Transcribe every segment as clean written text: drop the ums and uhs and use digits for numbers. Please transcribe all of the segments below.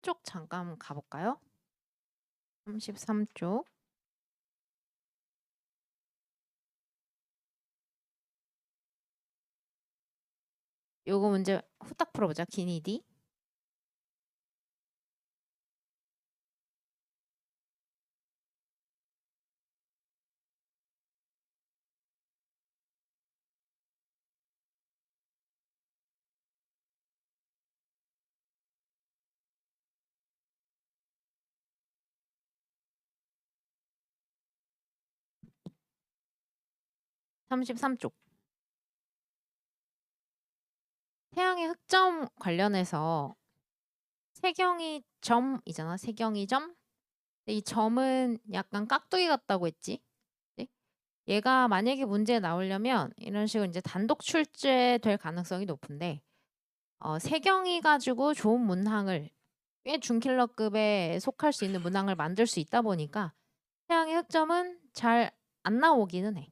33쪽 잠깐 가볼까요? 33쪽. 요거 문제 후딱 풀어보자. 기니디. (33쪽) 태양의 흑점 관련해서 세경이 점이잖아. 세경이 점. 근데 이 점은 약간 깍두기 같다고 했지. 네? 얘가 만약에 문제에 나오려면 이런 식으로 이제 단독 출제될 가능성이 높은데 세경이 가지고 좋은 문항을 꽤 준킬러급에 속할 수 있는 문항을 만들 수 있다 보니까 태양의 흑점은 잘 안 나오기는 해.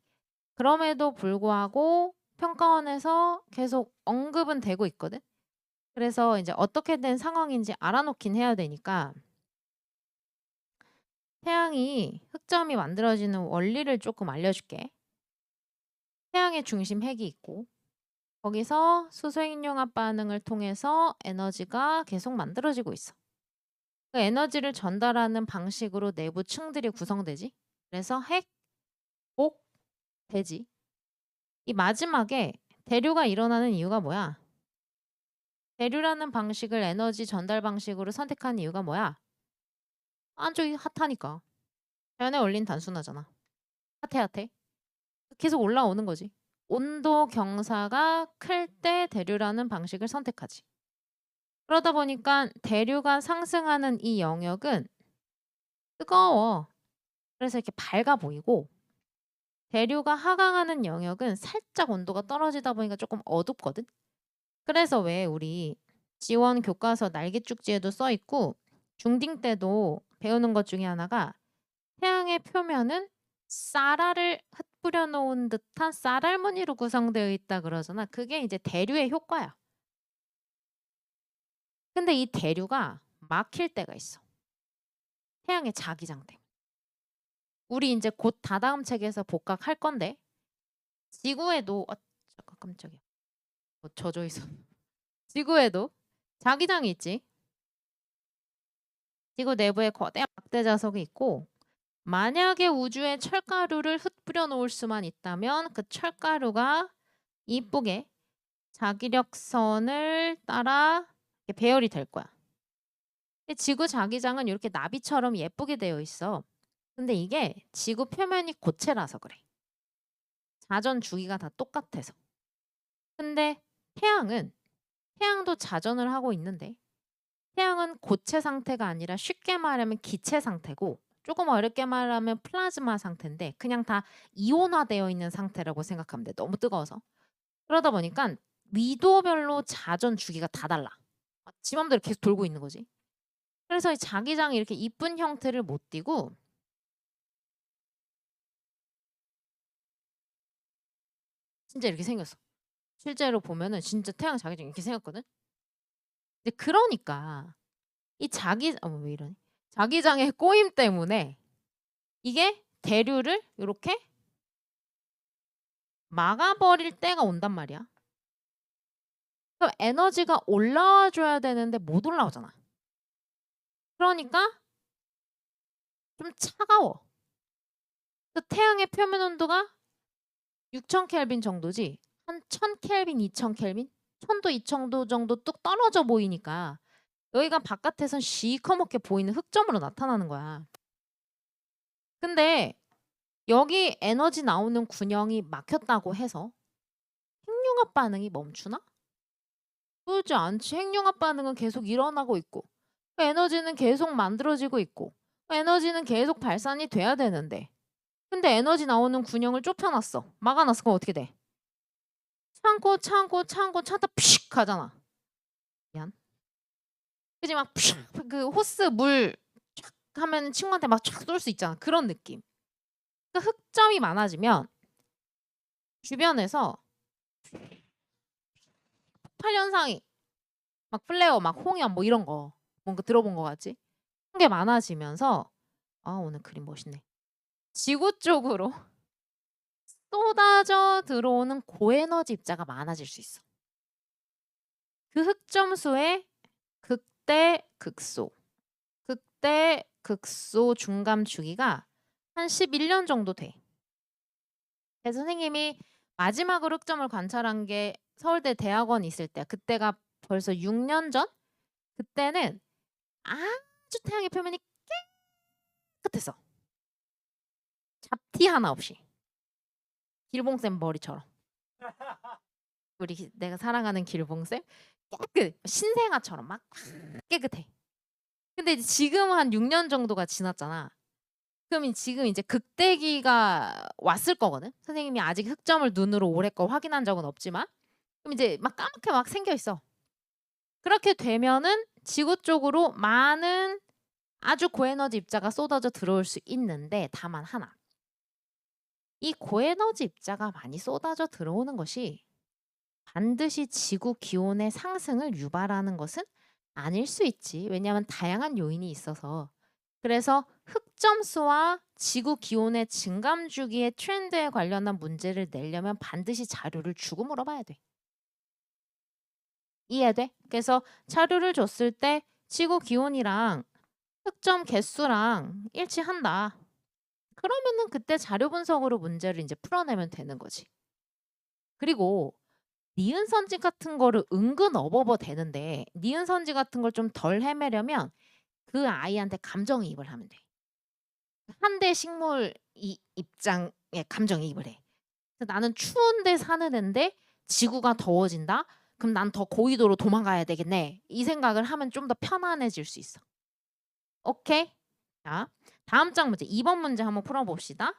그럼에도 불구하고 평가원에서 계속 언급은 되고 있거든. 그래서 이제 어떻게 된 상황인지 알아놓긴 해야 되니까 태양이 흑점이 만들어지는 원리를 조금 알려줄게. 태양의 중심 핵이 있고 거기서 수소핵융합 반응을 통해서 에너지가 계속 만들어지고 있어. 그 에너지를 전달하는 방식으로 내부 층들이 구성되지. 그래서 핵, 복, 대지. 이 마지막에 대류가 일어나는 이유가 뭐야? 대류라는 방식을 에너지 전달 방식으로 선택한 이유가 뭐야? 안쪽이 핫하니까. 자연의 원리는 단순하잖아. 핫해. 계속 올라오는 거지. 온도 경사가 클 때 대류라는 방식을 선택하지. 그러다 보니까 대류가 상승하는 이 영역은 뜨거워. 그래서 이렇게 밝아 보이고 대류가 하강하는 영역은 살짝 온도가 떨어지다 보니까 조금 어둡거든. 그래서 왜 우리 지원 교과서 날개축지에도 써 있고 중딩 때도 배우는 것 중에 하나가 태양의 표면은 쌀알을 흩뿌려 놓은 듯한 쌀알무늬로 구성되어 있다 그러잖아. 그게 이제 대류의 효과야. 근데 이 대류가 막힐 때가 있어. 태양의 자기장 때문에. 우리 이제 곧 다다음 책에서 복각할 건데 지구에도 잠깐 깜짝이야. 젖어 있어. 지구에도 자기장이 있지. 지구 내부에 거대한 막대 자석이 있고 만약에 우주에 철가루를 흩뿌려 놓을 수만 있다면 그 철가루가 이쁘게 자기력선을 따라 배열이 될 거야. 지구 자기장은 이렇게 나비처럼 예쁘게 되어 있어. 근데 이게 지구 표면이 고체라서 그래. 자전 주기가 다 똑같아서. 근데 태양도 자전을 하고 있는데 태양은 고체 상태가 아니라 쉽게 말하면 기체 상태고 조금 어렵게 말하면 플라즈마 상태인데 그냥 다 이온화되어 있는 상태라고 생각하면 돼. 너무 뜨거워서. 그러다 보니까 위도별로 자전 주기가 다 달라. 지 맘대로 계속 돌고 있는 거지. 그래서 이 자기장이 이렇게 이쁜 형태를 못 띠고 진짜 이렇게 생겼어. 실제로 보면은 진짜 태양 자기장 이렇게 생겼거든. 근데 그러니까 이 왜 이러니? 자기장의 꼬임 때문에 이게 대류를 이렇게 막아버릴 때가 온단 말이야. 그럼 에너지가 올라와 줘야 되는데 못 올라오잖아. 그러니까 좀 차가워. 태양의 표면 온도가 6000켈빈 정도지. 한 1000켈빈, 2000켈빈? 1000도, 2000도 정도 뚝 떨어져 보이니까 여기가 바깥에선 시커멓게 보이는 흑점으로 나타나는 거야. 근데 여기 에너지 나오는 군형이 막혔다고 해서 핵융합 반응이 멈추나? 그렇지 않지. 핵융합 반응은 계속 일어나고 있고 에너지는 계속 만들어지고 있고 에너지는 계속 발산이 돼야 되는데 근데 에너지 나오는 군형을 좁혀놨어. 막아놨어. 그럼 어떻게 돼? 참고 차다 픽 가잖아. 미안. 그지 막 그 호스 물 촥 하면 친구한테 막 촥 쏠 수 있잖아. 그런 느낌. 그러니까 흑점이 많아지면 주변에서 폭발 현상이 막 플레어 막 홍연 뭐 이런 거 뭔가 들어본 것 같지? 그런 게 많아지면서 아 오늘 그림 멋있네. 지구 쪽으로 쏟아져 들어오는 고에너지 입자가 많아질 수 있어. 그 흑점수의 극대 극소, 극대 극소 중감 주기가 한 11년 정도 돼. 그래서 선생님이 마지막으로 흑점을 관찰한 게 서울대 대학원 있을 때, 그때가 벌써 6년 전? 그때는 아주 태양의 표면이 깨끗했어. 잡티 하나 없이. 길봉쌤 머리처럼. 우리 내가 사랑하는 길봉쌤 깨끗 신생아처럼 막 깨끗해. 근데 이제 지금 한 6년 정도가 지났잖아. 그럼 지금 이제 극대기가 왔을 거거든. 선생님이 아직 흑점을 눈으로 오래 거 확인한 적은 없지만 그럼 이제 막 까맣게 막 생겨 있어. 그렇게 되면은 지구 쪽으로 많은 아주 고에너지 입자가 쏟아져 들어올 수 있는데 다만 하나. 이 고에너지 입자가 많이 쏟아져 들어오는 것이 반드시 지구 기온의 상승을 유발하는 것은 아닐 수 있지. 왜냐하면 다양한 요인이 있어서. 그래서 흑점수와 지구 기온의 증감 주기의 트렌드에 관련한 문제를 내려면 반드시 자료를 주고 물어봐야 돼. 이해돼? 그래서 자료를 줬을 때 지구 기온이랑 흑점 개수랑 일치한다. 그러면은 그때 자료 분석으로 문제를 이제 풀어내면 되는 거지. 그리고 니은 선지 같은 거를 은근 어버버 되는데 니은 선지 같은 걸 좀 덜 헤매려면 그 아이한테 감정이입을 하면 돼. 한대 식물 입장에 감정이입을 해. 그래서 나는 추운데 사는 앤데 지구가 더워진다? 그럼 난 더 고緯도로 도망가야 되겠네. 이 생각을 하면 좀 더 편안해질 수 있어. 오케이? 자, 다음 장 문제. 2번 문제 한번 풀어봅시다.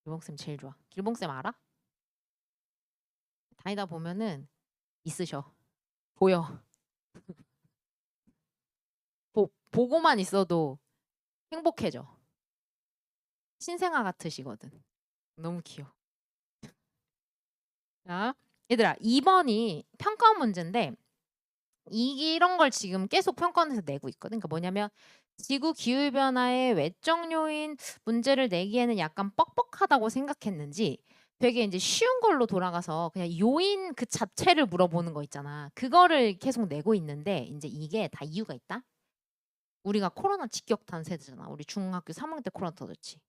길봉쌤 제일 좋아. 길봉쌤 알아? 다니다 보면은 있으셔. 보여. 보고만 있어도 행복해져. 신생아 같으시거든. 너무 귀여워. 자, 얘들아, 2번이 평가 문제인데 이런 걸 지금 계속 평가원에서 내고 있거든. 그러니까 뭐냐면 지구 기후 변화의 외적 요인 문제를 내기에는 약간 뻑뻑하다고 생각했는지 되게 이제 쉬운 걸로 돌아가서 그냥 요인 그 자체를 물어보는 거 있잖아. 그거를 계속 내고 있는데 이제 이게 다 이유가 있다. 우리가 코로나 직격탄 세대잖아. 우리 중학교 3학년 때 코로나 터졌지.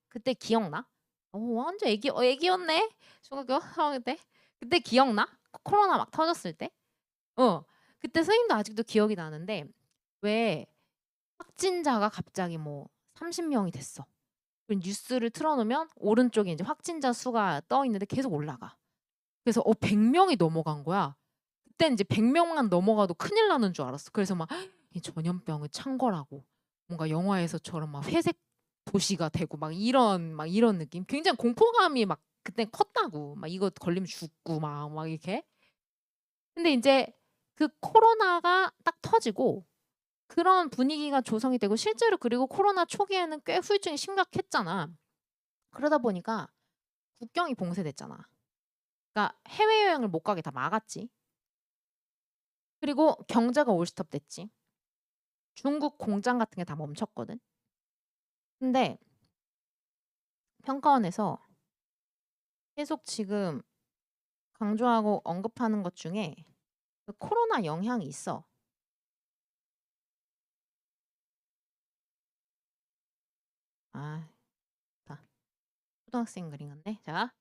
그때 기억나? 완전 애기였네. 중학교 3학년 때. 그때 기억나? 코로나 막 터졌을 때? 어. 그때 선생님도 아직도 기억이 나는데 왜 확진자가 갑자기 뭐 30명이 됐어. 그리고 뉴스를 틀어놓으면 오른쪽에 이제 확진자 수가 떠 있는데 계속 올라가. 그래서 100명이 넘어간 거야. 그때 이제 100명만 넘어가도 큰일 나는 줄 알았어. 그래서 막 이 전염병을 찬 거라고. 뭔가 영화에서처럼 막 회색 도시가 되고 막 이런 느낌. 굉장히 공포감이 막 그때 컸다고. 막 이거 걸리면 죽고 막 이렇게. 근데 이제 그 코로나가 딱 터지고 그런 분위기가 조성이 되고 실제로 그리고 코로나 초기에는 꽤 후유증이 심각했잖아. 그러다 보니까 국경이 봉쇄됐잖아. 그러니까 해외여행을 못 가게 다 막았지. 그리고 경제가 올스톱 됐지. 중국 공장 같은 게 다 멈췄거든. 근데 평가원에서 계속 지금 강조하고 언급하는 것 중에 그 코로나 영향이 있어. 아, 다 초등학생 그린 건데. 자,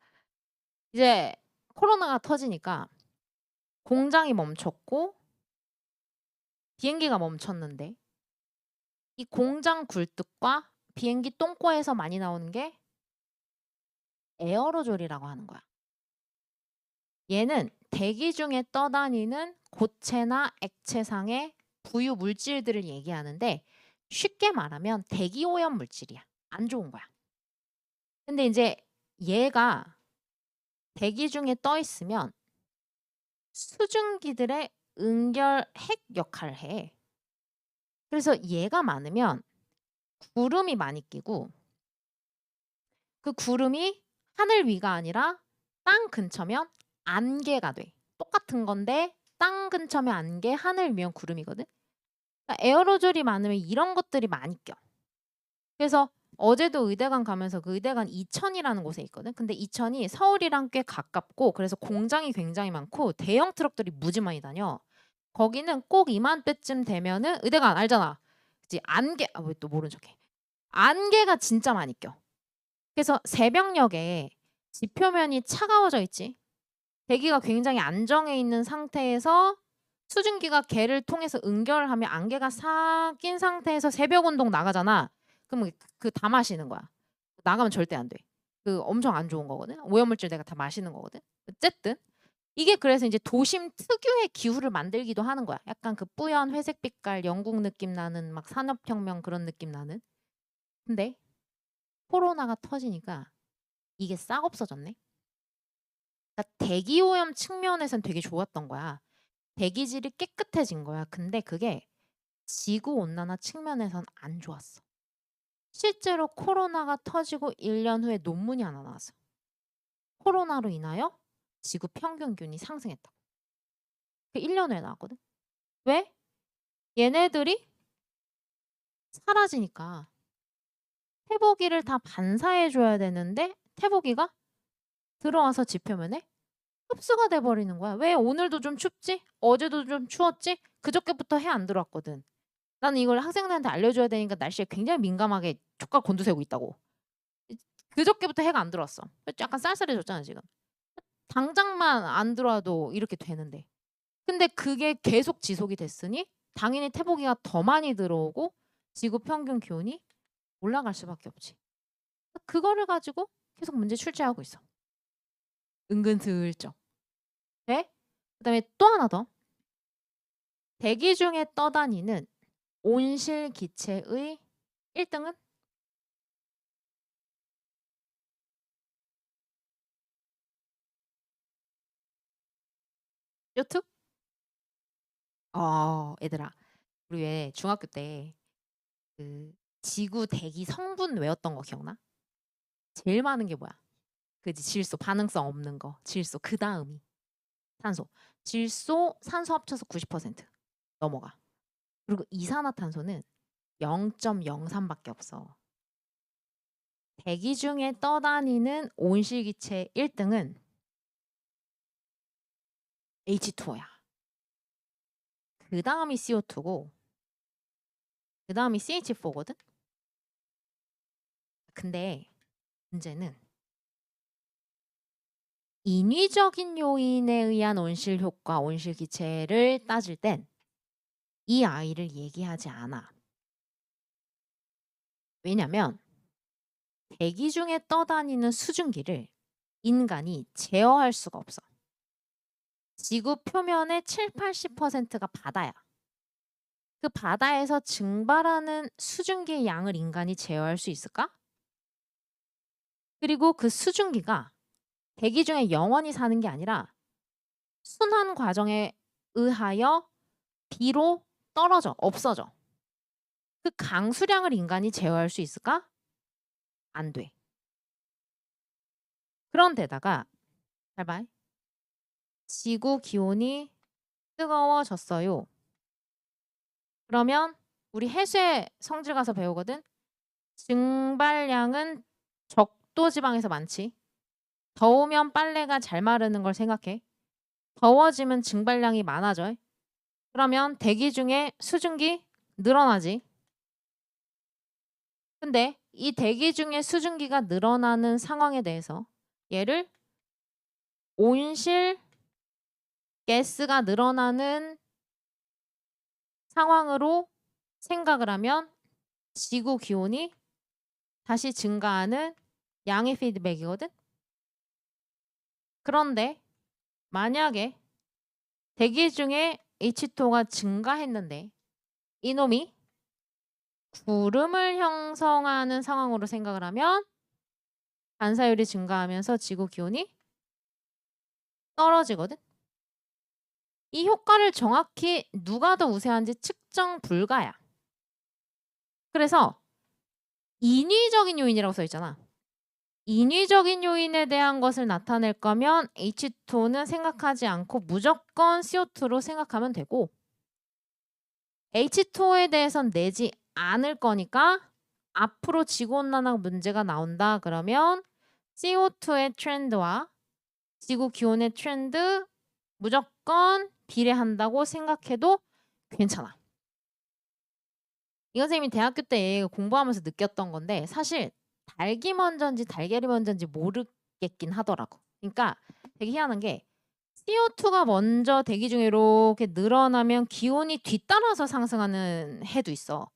이제 코로나가 터지니까 공장이 멈췄고 비행기가 멈췄는데 이 공장 굴뚝과 비행기 똥꼬에서 많이 나오는 게 에어로졸이라고 하는 거야. 얘는 대기 중에 떠다니는 고체나 액체상의 부유 물질들을 얘기하는데 쉽게 말하면 대기 오염 물질이야. 안 좋은 거야. 근데 인제 얘가 대기 중에 떠 있으면 수증기들의 응결 핵 역할을 해. 그래서 얘가 많으면 구름이 많이 끼고 그 구름이 하늘 위가 아니라 땅 근처면 안개가 돼. 똑같은 건데 땅 근처면 안개, 하늘 위면 구름이거든. 그러니까 에어로졸이 많으면 이런 것들이 많이 껴. 그래서 어제도 의대관 가면서 그 의대관 이천이라는 곳에 있거든. 근데 이천이 서울이랑 꽤 가깝고 그래서 공장이 굉장히 많고 대형 트럭들이 무지 많이 다녀. 거기는 꼭 이맘때쯤 되면은 의대관 알잖아. 그치? 안개, 아, 왜 또 모른 척해. 안개가 진짜 많이 껴. 그래서 새벽녘에 지표면이 차가워져 있지. 대기가 굉장히 안정해 있는 상태에서 수증기가 걔를 통해서 응결을 하면 안개가 싹 낀 상태에서 새벽 운동 나가잖아. 그럼 그 다 마시는 거야. 나가면 절대 안 돼. 그 엄청 안 좋은 거거든. 오염물질 내가 다 마시는 거거든. 어쨌든 이게 그래서 이제 도심 특유의 기후를 만들기도 하는 거야. 약간 그 뿌연 회색 빛깔 영국 느낌 나는 막 산업혁명 그런 느낌 나는. 근데 코로나가 터지니까 이게 싹 없어졌네. 그러니까 대기 오염 측면에선 되게 좋았던 거야. 대기질이 깨끗해진 거야. 근데 그게 지구 온난화 측면에선 안 좋았어. 실제로 코로나가 터지고 1년 후에 논문이 하나 나왔어. 코로나로 인하여 지구 평균 기온이 상승했다고. 그 1년 후에 나왔거든. 왜? 얘네들이 사라지니까 태보기를 다 반사해 줘야 되는데 태보기가 들어와서 지표면에 흡수가 돼 버리는 거야. 왜 오늘도 좀 춥지? 어제도 좀 추웠지? 그저께부터 해 안 들어왔거든. 나는 이걸 학생들한테 알려줘야 되니까 날씨에 굉장히 민감하게 촉각 곤두세우고 있다고. 그저께부터 해가 안 들어왔어. 약간 쌀쌀해졌잖아 지금. 당장만 안 들어와도 이렇게 되는데. 근데 그게 계속 지속이 됐으니 당연히 태보기가 더 많이 들어오고 지구 평균 기온이 올라갈 수밖에 없지. 그거를 가지고 계속 문제 출제하고 있어. 은근슬쩍. 네? 그다음에 또 하나 더. 대기 중에 떠다니는 온실 기체의 1등은 요트? 얘들아. 우리 왜 중학교 때 그 지구 대기 성분 외웠던 거 기억나? 제일 많은 게 뭐야? 그지 질소 반응성 없는 거 질소 그 다음이 산소 질소 산소 합쳐서 90% 넘어가. 그리고 이산화탄소는 0.03밖에 없어. 대기 중에 떠다니는 온실기체 1등은 H2O야. 그 다음이 CO2고 그 다음이 CH4거든. 근데 문제는 인위적인 요인에 의한 온실 효과, 온실 기체를 따질 땐 이 아이를 얘기하지 않아. 왜냐면 대기 중에 떠다니는 수증기를 인간이 제어할 수가 없어. 지구 표면의 7, 80%가 바다야. 그 바다에서 증발하는 수증기의 양을 인간이 제어할 수 있을까? 그리고 그 수증기가 대기 중에 영원히 사는 게 아니라 순환 과정에 의하여 비로 떨어져, 없어져. 그 강수량을 인간이 제어할 수 있을까? 안 돼. 그런데다가 잘 봐. 지구 기온이 뜨거워졌어요. 그러면 우리 해수의 성질 가서 배우거든. 증발량은 적도 지방에서 많지. 더우면 빨래가 잘 마르는 걸 생각해. 더워지면 증발량이 많아져. 그러면 대기 중에 수증기 늘어나지. 근데 이 대기 중에 수증기가 늘어나는 상황에 대해서 얘를 온실 가스가 늘어나는 상황으로 생각을 하면 지구 기온이 다시 증가하는 양의 피드백이거든. 그런데 만약에 대기 중에 H2가 증가했는데 이놈이 구름을 형성하는 상황으로 생각을 하면 반사율이 증가하면서 지구 기온이 떨어지거든. 이 효과를 정확히 누가 더 우세한지 측정 불가야. 그래서 인위적인 요인이라고 써 있잖아. 인위적인 요인에 대한 것을 나타낼 거면 H2는 생각하지 않고 무조건 CO2로 생각하면 되고, H2O에 대해선 내지 않을 거니까 앞으로 지구온난화 문제가 나온다 그러면 CO2의 트렌드와 지구 기온의 트렌드 무조건 비례한다고 생각해도 괜찮아. 이건 선생님이 대학교 때 공부하면서 느꼈던 건데 사실 닭이 먼저인지 달걀이 먼저인지 모르겠긴 하더라고. 그러니까 되게 희한한 게 CO2가 먼저 대기 중에 이렇게 늘어나면 기온이 뒤따라서 상승하는 해도 있어.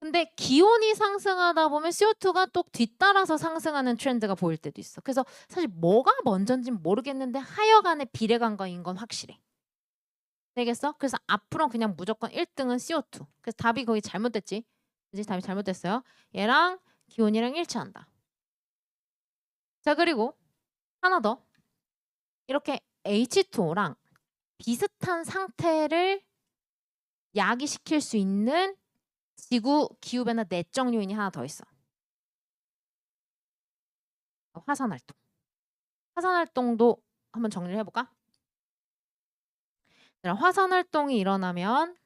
근데 기온이 상승하다 보면 CO2가 또 뒤따라서 상승하는 트렌드가 보일 때도 있어. 그래서 사실 뭐가 먼저인지는 모르겠는데 하여간에 비례관계인 건 확실해. 되겠어? 그래서 앞으로 그냥 무조건 1등은 CO2. 그래서 답이 거기 잘못됐지. 그지? 답이 잘못됐어요. 얘랑 기온이랑 일치한다. 자, 그리고 하나 더. 이렇게 H2O랑 비슷한 상태를 야기시킬 수 있는 지구 기후변화 내적 요인이 하나 더 있어. 화산활동. 화산활동도 한번 정리를 해볼까? 화산활동이 일어나면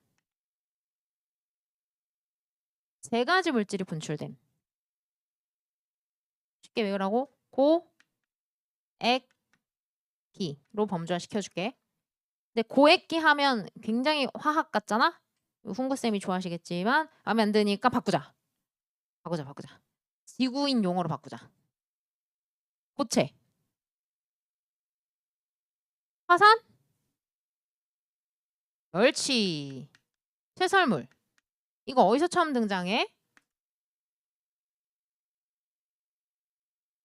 세 가지 물질이 분출됨. 쉽게 외우라고? 고액기로 범주화 시켜줄게. 근데 고액기 하면 굉장히 화학 같잖아? 훈구쌤이 좋아하시겠지만 마음에 안 드니까 바꾸자. 바꾸자. 지구인 용어로 바꾸자. 고체. 화산? 멸치. 쇠설물. 이거 어디서 처음 등장해?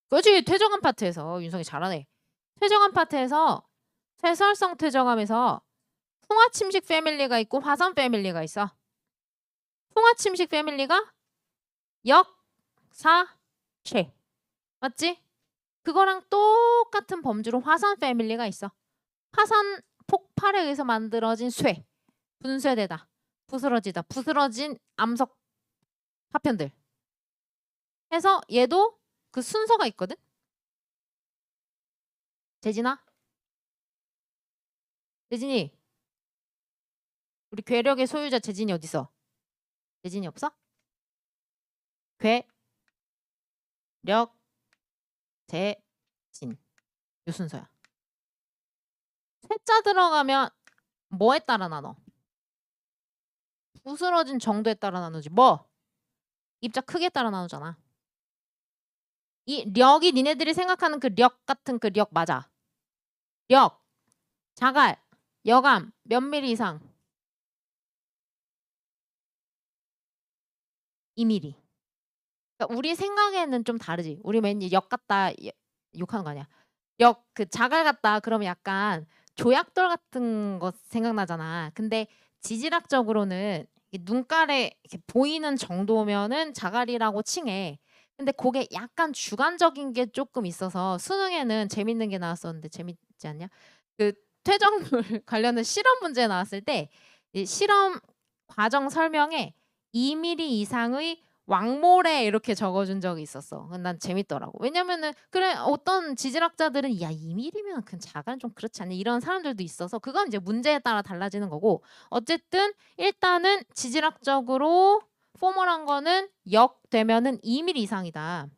그렇지. 퇴적암 파트에서. 윤성이 잘하네. 퇴적암 파트에서 쇠설성 퇴적암에서 풍화침식 패밀리가 있고 화산 패밀리가 있어. 풍화침식 패밀리가 역사최. 맞지? 그거랑 똑같은 범주로 화산 패밀리가 있어. 화산 폭발에 의해서 만들어진 쇠. 분쇄되다. 부스러지다. 부스러진 암석 파편들. 해서 얘도 그 순서가 있거든? 재진아? 재진이. 우리 괴력의 소유자 재진이 어딨어? 재진이 없어? 괴력 재진. 요 순서야. 쇠자 들어가면 뭐에 따라 나눠? 부스러진 정도에 따라 나누지. 뭐? 입자 크기에 따라 나누잖아. 이 력이 니네들이 생각하는 그 력 같은 그 력 맞아. 력, 자갈, 여감 몇 미리 이상? 2mm. 그러니까 우리 생각에는 좀 다르지. 우리 맨 역 같다 욕하는 거 아니야. 역 그 자갈 같다 그러면 약간 조약돌 같은 거 생각나잖아. 근데 지질학적으로는 눈깔에 이렇게 보이는 정도면은 자갈이라고 칭해. 근데 그게 약간 주관적인 게 조금 있어서 수능에는 재밌는 게 나왔었는데 재밌지 않냐? 그 퇴적물 관련된 실험 문제 나왔을 때 이 실험 과정 설명에 2mm 이상의 왕모래 이렇게 적어준 적이 있었어. 난 재밌더라고. 왜냐면은 그래 어떤 지질학자들은 야 2mm면 그냥 자갈은 좀 그렇지 않냐 이런 사람들도 있어서 그건 이제 문제에 따라 달라지는 거고 어쨌든 일단은 지질학적으로 포멀한 거는 역 되면은 2mm 이상이다.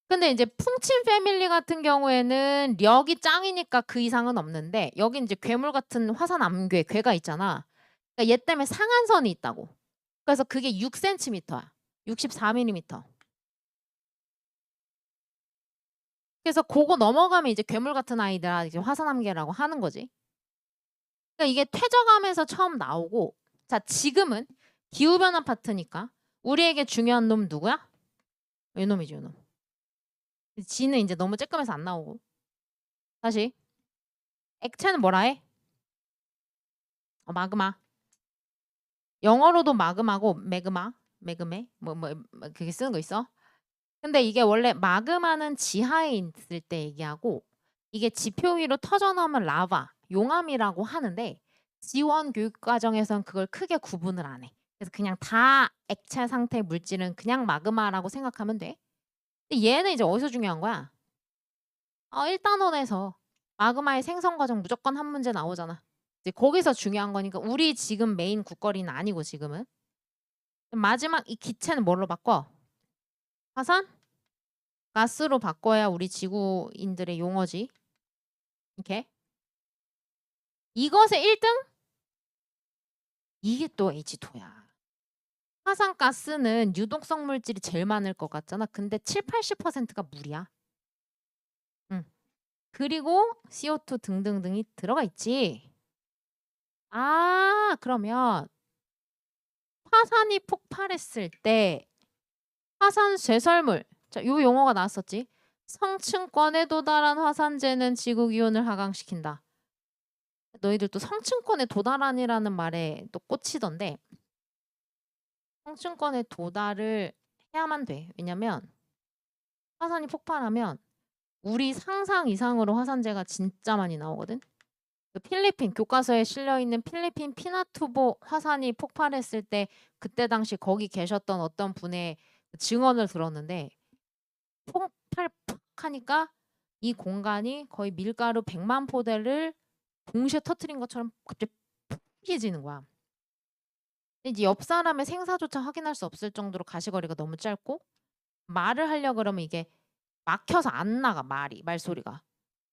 근데 이제 풍침 패밀리 같은 경우에는 력이 짱이니까 그 이상은 없는데 여기 이제 괴물 같은 화산 암괴 괴가 있잖아. 그러니까 얘 때문에 상한선이 있다고. 그래서 그게 6cm야. 64mm. 그래서 그거 넘어가면 이제 괴물 같은 아이들 이제 화산암괴라고 하는 거지. 그러니까 이게 퇴적암에서 처음 나오고 자 지금은 기후변화 파트니까 우리에게 중요한 놈 누구야? 요놈이지 요놈. 지는 이제 너무 쬐끔해서 안 나오고 다시 액체는 뭐라 해? 마그마. 영어로도 마그마고 매그마, 매그메 뭐 그렇게 쓰는 거 있어. 근데 이게 원래 마그마는 지하에 있을 때 얘기하고 이게 지표 위로 터져 나오면 라바, 용암이라고 하는데 지원 교육 과정에선 그걸 크게 구분을 안 해. 그래서 그냥 다 액체 상태의 물질은 그냥 마그마라고 생각하면 돼. 근데 얘는 이제 어디서 중요한 거야? 1 단원에서 마그마의 생성 과정 무조건 한 문제 나오잖아. 이제 거기서 중요한 거니까 우리 지금 메인 국거리는 아니고 지금은. 마지막 이 기체는 뭘로 바꿔? 화산? 가스로 바꿔야 우리 지구인들의 용어지. 이렇게. 이것의 1등? 이게 또 H2야. 화산가스는 유독성 물질이 제일 많을 것 같잖아. 근데 70-80%가 물이야. 응. 그리고 CO2 등등등이 들어가 있지. 그러면 화산이 폭발했을 때 화산 쇠설물. 자, 요 용어가 나왔었지. 성층권에 도달한 화산재는 지구 기온을 하강시킨다. 너희들 또 성층권에 도달한이라는 말에 또 꽂히던데 성층권에 도달을 해야만 돼. 왜냐면 화산이 폭발하면 우리 상상 이상으로 화산재가 진짜 많이 나오거든. 그 필리핀 교과서에 실려 있는 필리핀 피나투보 화산이 폭발했을 때 그때 당시 거기 계셨던 어떤 분의 증언을 들었는데 폭발 팍 하니까 이 공간이 거의 밀가루 100만 포대를 동시에 터트린 것처럼 갑자기 푹해지는 거야. 근데 이제 옆 사람의 생사조차 확인할 수 없을 정도로 가시거리가 너무 짧고 말을 하려 그러면 이게 막혀서 안 나가 말소리가.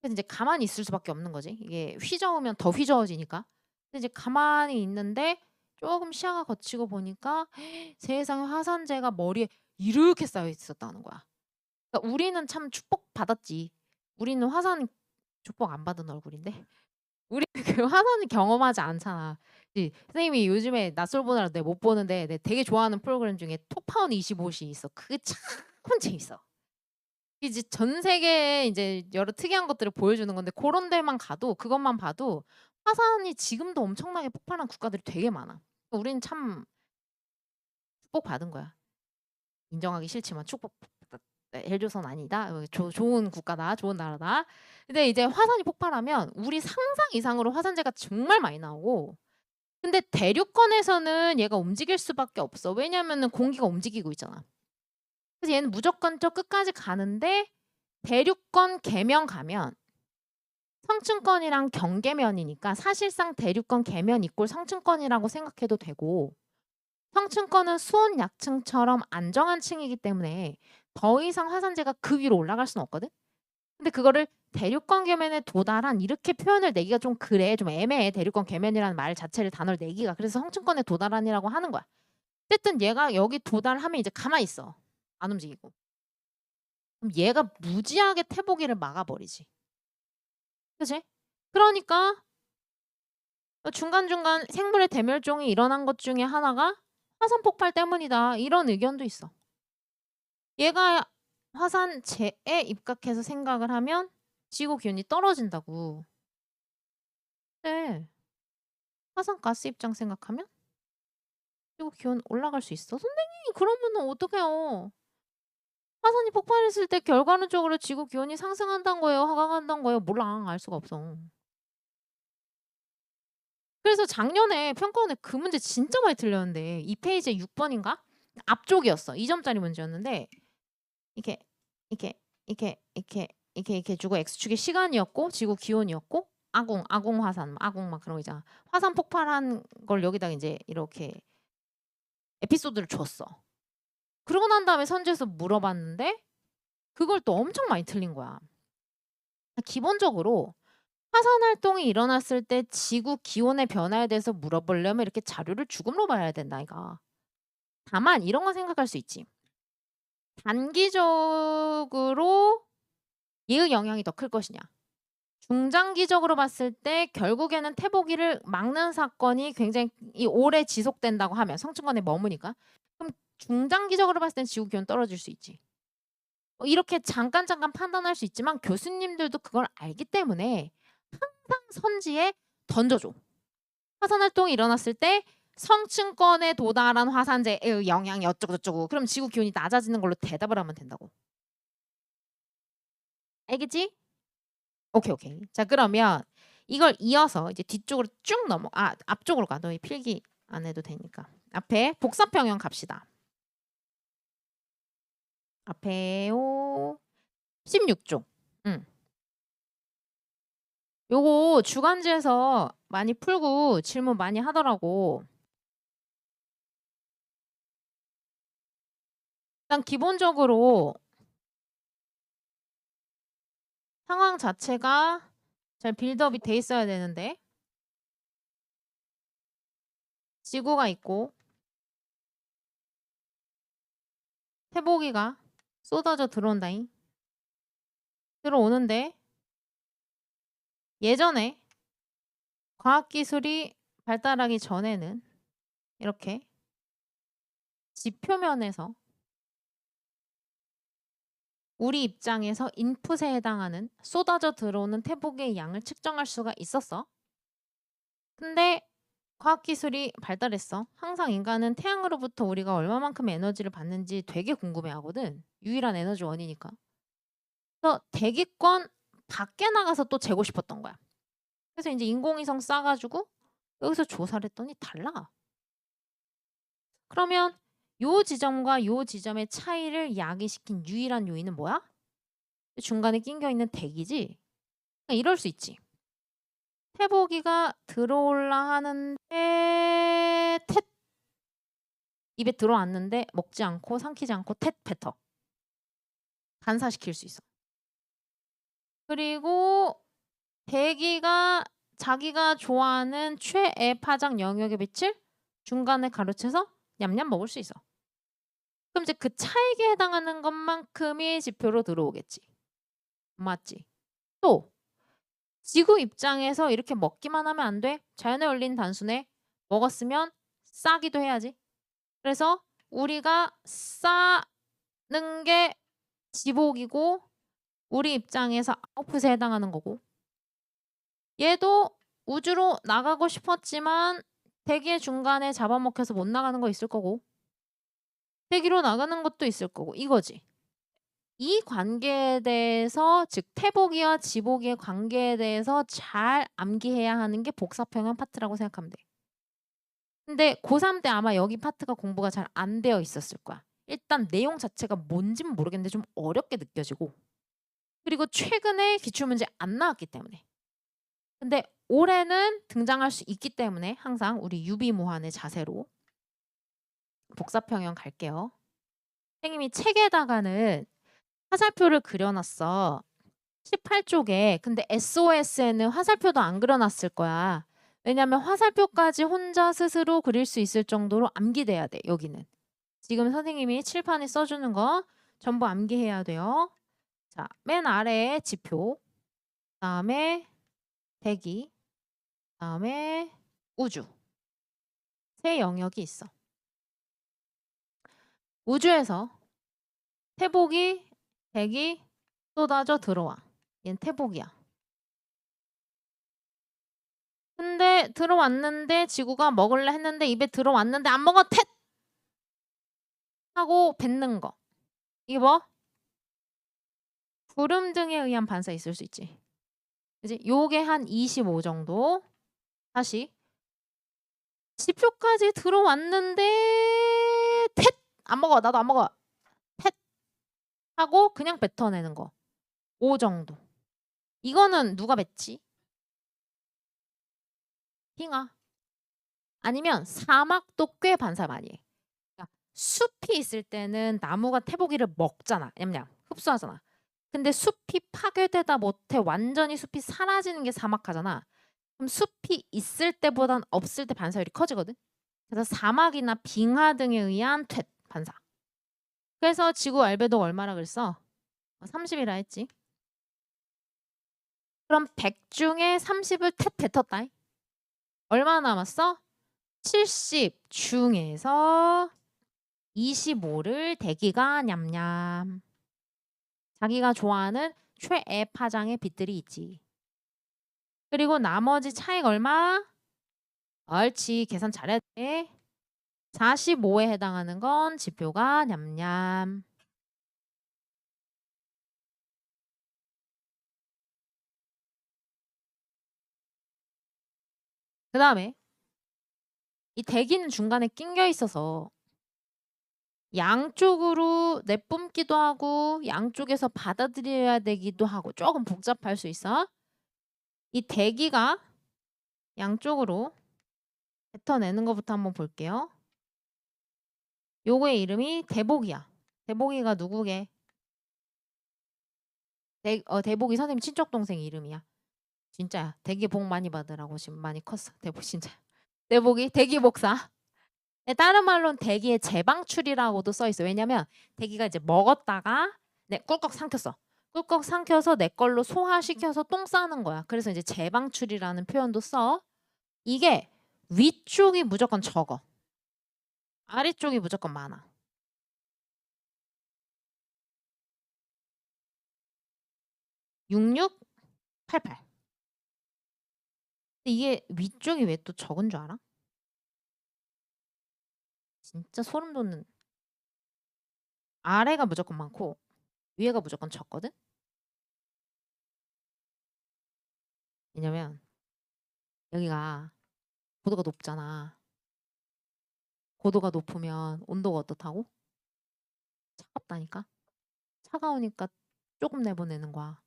그래서 이제 가만히 있을 수밖에 없는 거지. 이게 휘저으면 더 휘저어지니까. 근데 이제 가만히 있는데 조금 시야가 거치고 보니까 세상에 화산재가 머리에 이렇게 쌓여 있었다는 거야. 그러니까 우리는 참 축복 받았지. 우리는 화산 축복 안 받은 얼굴인데. 우리는 그 화산을 경험하지 않잖아. 선생님이 요즘에 낯설 보느라 내가 못 보는데 내가 되게 좋아하는 프로그램 중에 톱파운 25시 있어. 그게 참 재밌어. 이제 전 세계에 이제 여러 특이한 것들을 보여주는 건데 그런 데만 가도 그것만 봐도 화산이 지금도 엄청나게 폭발한 국가들이 되게 많아. 우리는 참 축복받은 거야. 인정하기 싫지만 축복 헬조선 아니다. 좋은 국가다. 좋은 나라다. 근데 이제 화산이 폭발하면 우리 상상 이상으로 화산재가 정말 많이 나오고 근데 대륙권에서는 얘가 움직일 수밖에 없어. 왜냐면은 공기가 움직이고 있잖아. 그래서 얘는 무조건 저 끝까지 가는데 대륙권 계면 가면 성층권이랑 경계면이니까 사실상 대륙권 계면 이꼴 성층권이라고 생각해도 되고 성층권은 수온 약층처럼 안정한 층이기 때문에 더 이상 화산재가 그 위로 올라갈 수는 없거든. 근데 그거를 대륙권 계면에 도달한 이렇게 표현을 내기가 좀 그래. 좀 애매해. 대륙권 계면이라는 말 자체를 단어를 내기가. 그래서 성층권에 도달한이라고 하는 거야. 어쨌든 얘가 여기 도달하면 이제 가만히 있어. 안 움직이고. 그럼 얘가 무지하게 태보기를 막아버리지. 그치? 그러니까 중간중간 생물의 대멸종이 일어난 것 중에 하나가 화산 폭발 때문이다. 이런 의견도 있어. 얘가 화산재에 입각해서 생각을 하면 지구 기온이 떨어진다고. 네. 화산가스 입장 생각하면 지구 기온 올라갈 수 있어? 선생님 그러면은 어떡해요? 화산이 폭발했을 때 결과론적으로 지구 기온이 상승한다는 거예요? 하강한다는 거예요? 몰라. 알 수가 없어. 그래서 작년에 평가원에 그 문제 진짜 많이 틀렸는데 이 페이지에 6번인가? 앞쪽이었어. 2점짜리 문제였는데 이렇게 이렇게 이렇게 이렇게 이렇게 이렇게 주고 x축이 시간이었고 지구 기온이었고 아궁 화산 아궁 막 그런 거 있잖아. 화산 폭발한 걸 여기다가 이제 이렇게 에피소드를 줬어. 그러고 난 다음에 선지에서 물어봤는데 그걸 또 엄청 많이 틀린 거야. 기본적으로 화산 활동이 일어났을 때 지구 기온의 변화에 대해서 물어보려면 이렇게 자료를 죽음로 봐야 된다 이가. 다만 이런 건 생각할 수 있지. 단기적으로 얘의 영향이 더 클 것이냐. 중장기적으로 봤을 때 결국에는 태보기를 막는 사건이 굉장히 오래 지속된다고 하면 성층권에 머무니까 그럼 중장기적으로 봤을 땐 지구기온 떨어질 수 있지. 이렇게 잠깐 판단할 수 있지만 교수님들도 그걸 알기 때문에 항상 선지에 던져줘. 화산 활동이 일어났을 때 성층권에 도달한 화산재의 영향이 어쩌고저쩌고. 그럼 지구 기온이 낮아지는 걸로 대답을 하면 된다고. 알겠지? 오케이, 오케이. 자, 그러면 이걸 이어서 이제 뒤쪽으로 쭉 앞쪽으로 가. 너희 필기 안 해도 되니까. 앞에 복사평형 갑시다. 앞에 16쪽. 요거 주간지에서 많이 풀고 질문 많이 하더라고. 일단 기본적으로 상황 자체가 잘 빌드업이 돼 있어야 되는데 지구가 있고 태복이가 쏟아져 들어온다잉. 들어오는데 예전에 과학기술이 발달하기 전에는 이렇게 지표면에서 우리 입장에서 인풋에 해당하는 쏟아져 들어오는 태복의 양을 측정할 수가 있었어. 근데 과학기술이 발달했어. 항상 인간은 태양으로부터 우리가 얼마만큼의 에너지를 받는지 되게 궁금해하거든. 유일한 에너지원이니까. 그래서 대기권 밖에 나가서 또 재고 싶었던 거야. 그래서 이제 인공위성 싸가지고 여기서 조사를 했더니 달라. 그러면 요 지점과 요 지점의 차이를 야기시킨 유일한 요인은 뭐야? 중간에 낑겨 있는 대기지. 그러니까 이럴 수 있지. 태보기가 들어올라 하는데 텟 입에 들어왔는데 먹지 않고 삼키지 않고 텟 뱉어. 반사시킬 수 있어. 그리고 대기가 자기가 좋아하는 최애 파장 영역의 빛을 중간에 가로채서 냠냠 먹을 수 있어. 그럼 이제 그 차익에 해당하는 것만큼이 지표로 들어오겠지. 맞지? 또 지구 입장에서 이렇게 먹기만 하면 안 돼. 자연에 열린 단순에 먹었으면 싸기도 해야지. 그래서 우리가 싸는 게 지복이고 우리 입장에서 아웃풋에 해당하는 거고 얘도 우주로 나가고 싶었지만 대기의 중간에 잡아먹혀서 못 나가는 거 있을 거고 대기로 나가는 것도 있을 거고 이거지. 이 관계에 대해서 즉 태복이와 지복의 관계에 대해서 잘 암기해야 하는 게 복사평형 파트라고 생각하면 돼. 근데 고3 때 아마 여기 파트가 공부가 잘 안 되어 있었을 거야. 일단 내용 자체가 뭔진 모르겠는데 좀 어렵게 느껴지고 그리고 최근에 기출문제 안 나왔기 때문에 근데 올해는 등장할 수 있기 때문에 항상 우리 유비무환의 자세로 복사평형 갈게요. 선생님이 책에다가는 화살표를 그려놨어. 18쪽에. 근데 SOS에는 화살표도 안 그려놨을 거야. 왜냐면 화살표까지 혼자 스스로 그릴 수 있을 정도로 암기돼야 돼. 여기는. 지금 선생님이 칠판에 써주는 거 전부 암기해야 돼요. 자, 맨 아래에 지표. 그다음에 대기. 그다음에 우주. 세 영역이 있어. 우주에서 태복이 대기 쏟아져 들어와. 얘는 태복이야. 근데 들어왔는데 지구가 먹을래 했는데 입에 들어왔는데 안 먹어 텟 하고 뱉는 거. 이게 뭐? 구름 등에 의한 반사 있을 수 있지. 그지? 요게 한 25 정도. 다시 지표까지 들어왔는데 텟 안 먹어. 나도 안 먹어. 텟 하고 그냥 뱉어내는 거. 5 정도. 이거는 누가 뱉지? 핑아. 아니면 사막도 꽤 반사 많이 해. 그러니까 숲이 있을 때는 나무가 태보기를 먹잖아. 냠냠. 흡수하잖아. 근데 숲이 파괴되다 못해 완전히 숲이 사라지는 게 사막하잖아. 그럼 숲이 있을 때보단 없을 때 반사율이 커지거든. 그래서 사막이나 빙하 등에 의한 퇴 반사. 그래서 지구 알베도 얼마라 그랬어? 30이라 했지. 그럼 100 중에 30을 텟 뱉었다. 얼마 남았어? 70 중에서 25를 대기가 냠냠. 자기가 좋아하는 최애 파장의 빛들이 있지. 그리고 나머지 차익 얼마? 옳지. 계산 잘해야 돼. 45에 해당하는 건 지표가 냠냠. 그 다음에 이 대기는 중간에 낑겨 있어서 양쪽으로 내뿜기도 하고 양쪽에서 받아들여야 되기도 하고 조금 복잡할 수 있어. 이 대기가 양쪽으로 뱉어내는 것부터 한번 볼게요. 요거의 이름이 대복이야. 대복이가 누구게? 대복이 선생님 친척동생 이름이야. 진짜야. 대기 복 많이 받으라고 지금 많이 컸어. 대복 진짜. 대복이 대기 복사. 다른 말로는 대기의 재방출이라고도 써 있어. 왜냐면 대기가 이제 먹었다가 꿀꺽 삼켰어. 꿀꺽 삼켜서 내 걸로 소화시켜서 똥 싸는 거야. 그래서 이제 재방출이라는 표현도 써. 이게 위쪽이 무조건 적어. 아래쪽이 무조건 많아. 6688. 근데 이게 위쪽이 왜 또 적은 줄 알아? 진짜 소름 돋는. 아래가 무조건 많고 위에가 무조건 적거든? 왜냐면 여기가 고도가 높잖아. 고도가 높으면 온도가 어떻다고? 차갑다니까? 차가우니까 조금 내보내는 거야.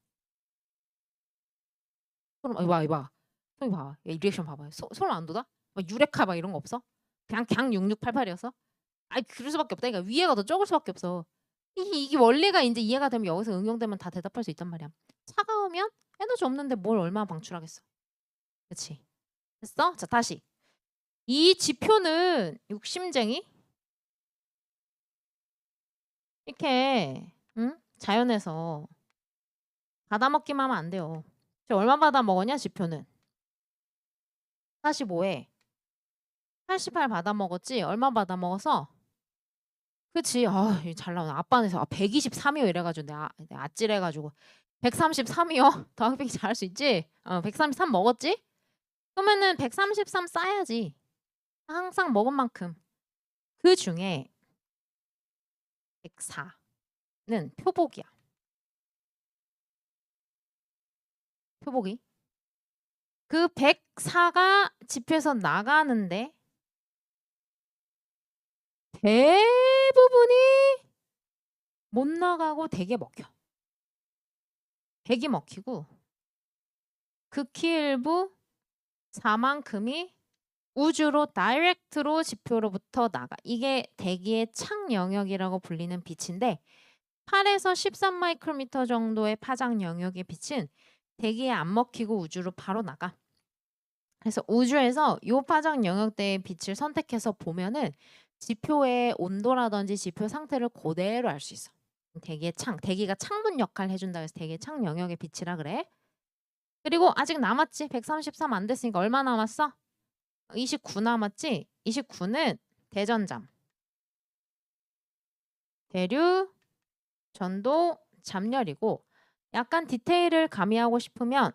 소름, 이봐. 형이 봐봐. 야, 이 리액션 봐봐요. 소름 안 돋아? 막 유레카 막 이런 거 없어? 그냥 6688이었어? 아니, 그럴 수밖에 없다. 그러니까 위에가 더 적을 수밖에 없어. 이게 원리가 이제 이해가 되면 여기서 응용되면 다 대답할 수 있단 말이야. 차가우면 에너지 없는데 뭘 얼마나 방출하겠어. 그치? 됐어? 자, 다시. 이 지표는 욕심쟁이? 이렇게 자연에서 받아먹기만 하면 안 돼요. 지금 얼마 받아먹었냐 지표는? 45에 88 받아먹었지? 얼마 받아먹어서? 그치. 잘 나오네. 아빠는 123이요 이래가지고 내가 아찔해가지고 133이요? 더하기 잘할 수 있지? 133 먹었지? 그러면은 133 쌓아야지. 항상 먹은 만큼. 그 중에 104는 표복이야. 표복이. 그 104가 지표에서 나가는데 대부분이 못 나가고 되게 먹혀. 100이 먹히고 극히 일부 4만큼이 우주로 다이렉트로 지표로부터 나가. 이게 대기의 창 영역이라고 불리는 빛인데 8에서 13 마이크로미터 정도의 파장 영역의 빛은 대기에 안 먹히고 우주로 바로 나가. 그래서 우주에서 요 파장 영역대의 빛을 선택해서 보면은 지표의 온도라든지 지표 상태를 그대로 알 수 있어. 대기의 창, 대기가 창문 역할을 해준다 해서 대기의 창 영역의 빛이라 그래. 그리고 아직 남았지. 133 안 됐으니까 얼마 남았어? 29 남았지? 29는 대전잠, 대류, 전도, 잠열이고 약간 디테일을 가미하고 싶으면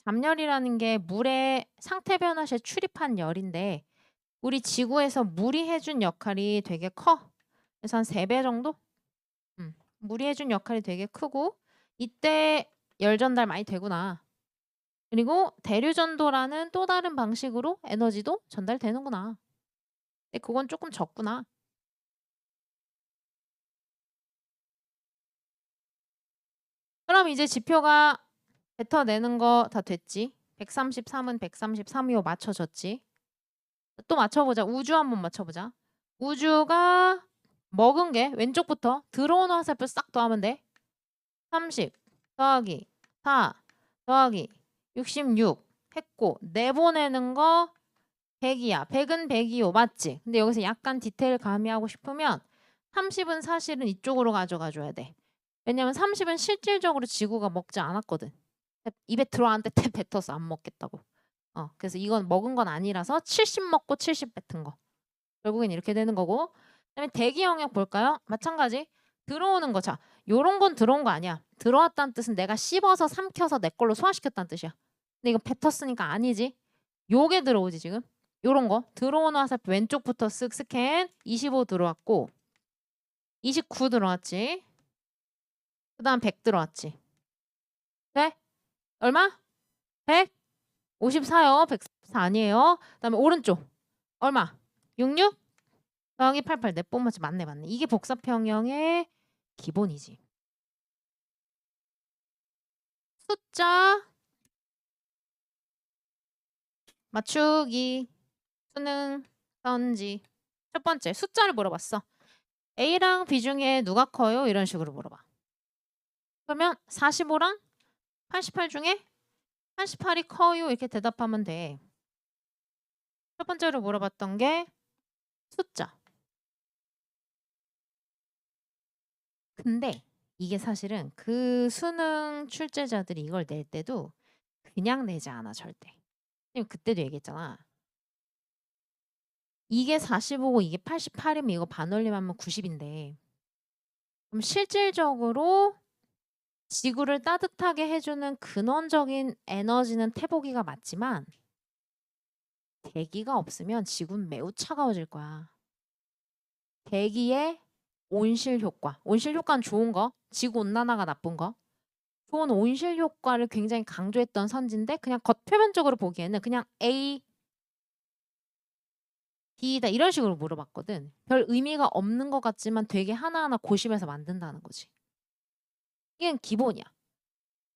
잠열이라는 게 물의 상태 변화 시에 출입한 열인데 우리 지구에서 물이 해준 역할이 되게 커. 그래서 한 3배 정도? 물이 해준 역할이 되게 크고 이때 열 전달 많이 되구나. 그리고 대류전도라는 또 다른 방식으로 에너지도 전달되는구나. 근데 그건 조금 적구나. 그럼 이제 지표가 뱉어내는 거 다 됐지. 133은 133이요 맞춰졌지. 또 맞춰보자. 우주 한번 맞춰보자. 우주가 먹은 게 왼쪽부터 들어오는 화살표 싹 더하면 돼. 30 더하기 4 더하기 66 했고 내보내는 거 100이야. 100은 100이요. 맞지? 근데 여기서 약간 디테일 가미하고 싶으면 30은 사실은 이쪽으로 가져가줘야 돼. 왜냐면 30은 실질적으로 지구가 먹지 않았거든. 입에 들어왔는데 뱉어서 안 먹겠다고. 그래서 이건 먹은 건 아니라서 70 먹고 70 뱉은 거. 결국엔 이렇게 되는 거고. 그다음에 대기 영역 볼까요? 마찬가지. 들어오는 거. 자, 요런 건 들어온 거 아니야. 들어왔다는 뜻은 내가 씹어서 삼켜서 내 걸로 소화시켰다는 뜻이야. 근데 이거 뱉었으니까 아니지. 요게 들어오지 지금. 요런 거 들어오는 화살표 왼쪽부터 쓱 스캔. 25 들어왔고 29 들어왔지. 그다음 100 들어왔지. 돼? 얼마? 154요. 144 아니에요. 그다음에 오른쪽 얼마? 66 더하기 88. 내 뽀맞지 맞네 맞네. 이게 복사평형의 기본이지. 숫자 맞추기 수능 선지. 첫 번째 숫자를 물어봤어. A랑 B 중에 누가 커요? 이런 식으로 물어봐. 그러면 45랑 88 중에 88이 커요. 이렇게 대답하면 돼. 첫 번째로 물어봤던 게 숫자. 근데 이게 사실은 그 수능 출제자들이 이걸 낼 때도 그냥 내지 않아 절대. 그때도 얘기했잖아. 이게 45고 이게 88이면 이거 반올림하면 90인데 그럼 실질적으로 지구를 따뜻하게 해주는 근원적인 에너지는 태보기가 맞지만 대기가 없으면 지구는 매우 차가워질 거야. 대기의 온실 효과. 온실 효과는 좋은 거. 지구 온난화가 나쁜 거. 좋은 온실 효과를 굉장히 강조했던 선지인데 그냥 겉표면적으로 보기에는 그냥 A, D다 이런 식으로 물어봤거든. 별 의미가 없는 것 같지만 되게 하나하나 고심해서 만든다는 거지. 이게 기본이야.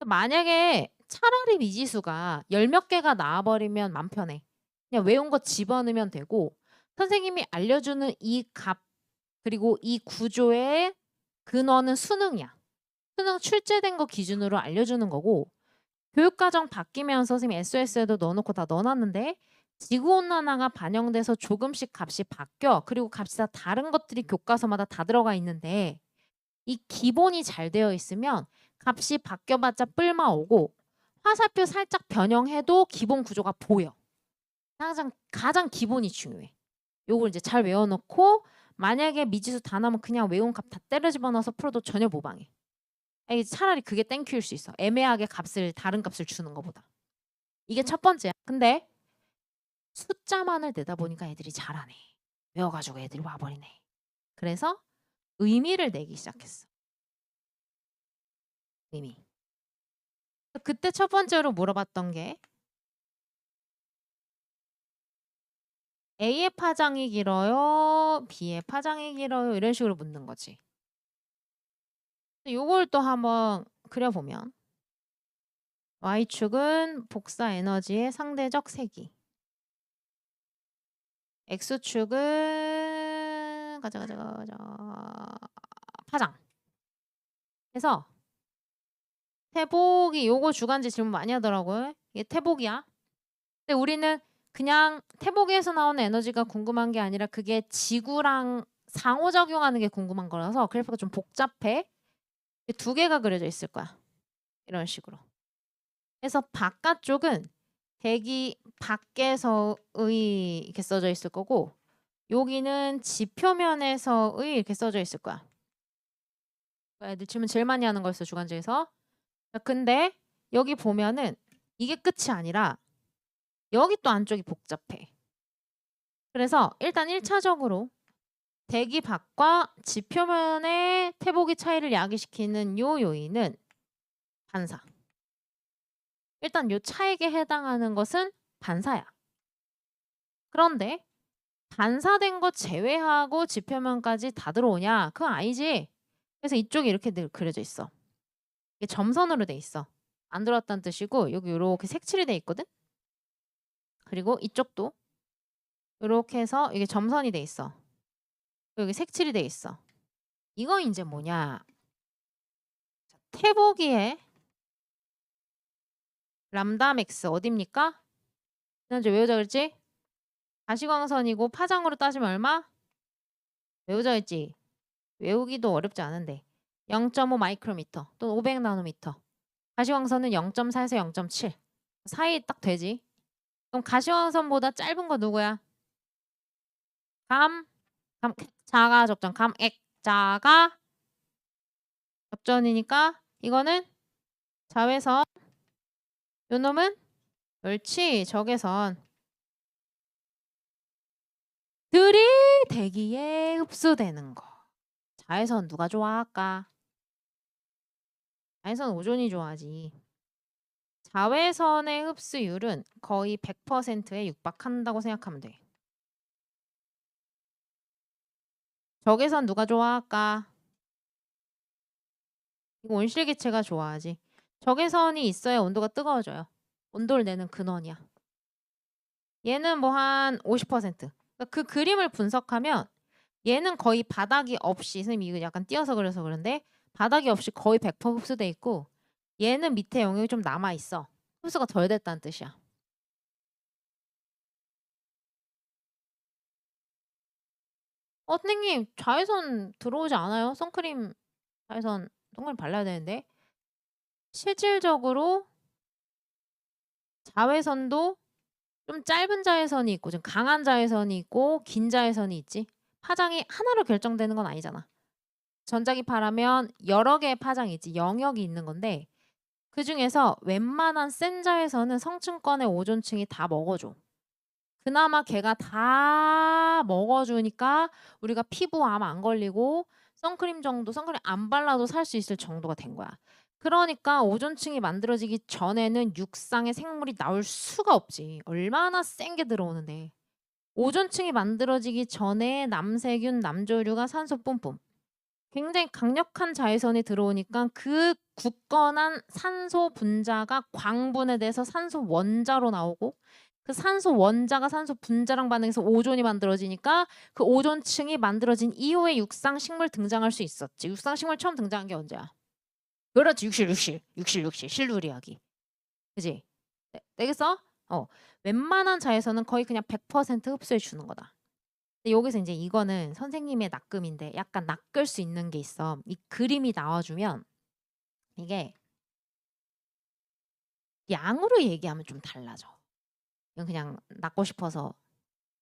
만약에 차라리 미지수가 열 몇 개가 나와버리면 맘 편해. 그냥 외운 거 집어넣으면 되고 선생님이 알려주는 이 값 그리고 이 구조의 근원은 수능이야. 수능 출제된 거 기준으로 알려주는 거고 교육과정 바뀌면서 선생님이 SOS에도 넣어놓고 다 넣어놨는데 지구온난화가 반영돼서 조금씩 값이 바뀌어. 그리고 값이 다 다른 것들이 교과서마다 다 들어가 있는데 이 기본이 잘 되어 있으면 값이 바뀌어봤자 뿔마 오고 화살표 살짝 변형해도 기본 구조가 보여. 항상 가장 기본이 중요해. 요걸 이제 잘 외워놓고 만약에 미지수 다 나오면 그냥 외운 값 다 때려 집어넣어서 풀어도 전혀 무방해. 차라리 그게 땡큐일 수 있어. 애매하게 다른 값을 주는 것보다. 이게 첫 번째야. 근데 숫자만을 내다 보니까 애들이 잘하네. 외워가지고 애들이 와버리네. 그래서 의미를 내기 시작했어. 의미. 그때 첫 번째로 물어봤던 게 A의 파장이 길어요? B의 파장이 길어요? 이런 식으로 묻는 거지. 요걸 또 한번 그려보면 Y축은 복사 에너지의 상대적 세기. X축은 가자 파장. 그래서 태복이 요거 주간지 질문 많이 하더라고요. 이게 태복이야. 근데 우리는 그냥 태복에서 나오는 에너지가 궁금한 게 아니라 그게 지구랑 상호작용하는 게 궁금한 거라서 그래프가 좀 복잡해. 두 개가 그려져 있을 거야. 이런 식으로. 그래서 바깥쪽은 대기 밖에서의 이렇게 써져 있을 거고 여기는 지표면에서의 이렇게 써져 있을 거야. 애들 질문 제일 많이 하는 거였어 주간지에서. 근데 여기 보면은 이게 끝이 아니라 여기 또 안쪽이 복잡해. 그래서 일단 1차적으로 대기 밖과 지표면의 태복의 차이를 야기시키는 요 요인은 반사. 일단 요 차액에 해당하는 것은 반사야. 그런데 반사된 거 제외하고 지표면까지 다 들어오냐? 그건 아니지. 그래서 이쪽이 이렇게 늘 그려져 있어. 이게 점선으로 돼 있어. 안 들어왔다는 뜻이고 여기 이렇게 색칠이 돼 있거든. 그리고 이쪽도 이렇게 해서 이게 점선이 돼 있어. 여기 색칠이 돼 있어. 이거 이제 뭐냐? 태보기에 람다 맥스 어딥니까? 지난주 외우자 그랬지? 가시광선이고 파장으로 따지면 얼마? 외우자 했지? 외우기도 어렵지 않은데 0.5 마이크로미터 또는 500 나노미터. 가시광선은 0.4에서 0.7 사이 딱 되지. 그럼 가시광선보다 짧은 거 누구야? 자가 접전 자가 접전이니까 이거는 자외선 요 놈은 옳지 적외선 들이 대기에 흡수되는 거. 자외선 누가 좋아할까? 자외선 오존이 좋아하지. 자외선의 흡수율은 거의 100%에 육박한다고 생각하면 돼. 적외선 누가 좋아할까? 이거 온실기체가 좋아하지. 적외선이 있어야 온도가 뜨거워져요. 온도를 내는 근원이야. 얘는 뭐 한 50%. 그러니까 그 그림을 분석하면 얘는 거의 바닥이 없이, 선생님 이거 약간 띄어서 그려서 그런데 바닥이 없이 거의 100% 흡수돼 있고 얘는 밑에 영역이 좀 남아 있어. 흡수가 덜 됐다는 뜻이야. 선생님 자외선 들어오지 않아요? 선크림 자외선 선크림 발라야 되는데. 실질적으로 자외선도 좀 짧은 자외선이 있고 좀 강한 자외선이 있고 긴 자외선이 있지. 파장이 하나로 결정되는 건 아니잖아. 전자기파라면 여러 개의 파장이 있지. 영역이 있는 건데 그중에서 웬만한 센 자외선은 성층권의 오존층이 다 먹어줘. 그나마 걔가 다 먹어주니까 우리가 피부암 안 걸리고 선크림 정도, 선크림 안 발라도 살 수 있을 정도가 된 거야. 그러니까 오존층이 만들어지기 전에는 육상의 생물이 나올 수가 없지. 얼마나 센 게 들어오는데. 오존층이 만들어지기 전에 남세균, 남조류가 산소 뿜뿜. 굉장히 강력한 자외선이 들어오니까 그 굳건한 산소 분자가 광분해 돼서 산소 원자로 나오고 그 산소 원자가 산소 분자랑 반응해서 오존이 만들어지니까 그 오존층이 만들어진 이후에 육상식물 등장할 수 있었지. 육상식물 처음 등장한 게 언제야? 그렇지. 육실 실루리 아기. 그지? 되겠어? 웬만한 자외선은 거의 그냥 100% 흡수해 주는 거다. 근데 여기서 이제 이거는 선생님의 낚음인데 약간 낚을 수 있는 게 있어. 이 그림이 나와주면 이게 양으로 얘기하면 좀 달라져. 이건 그냥 낚고 싶어서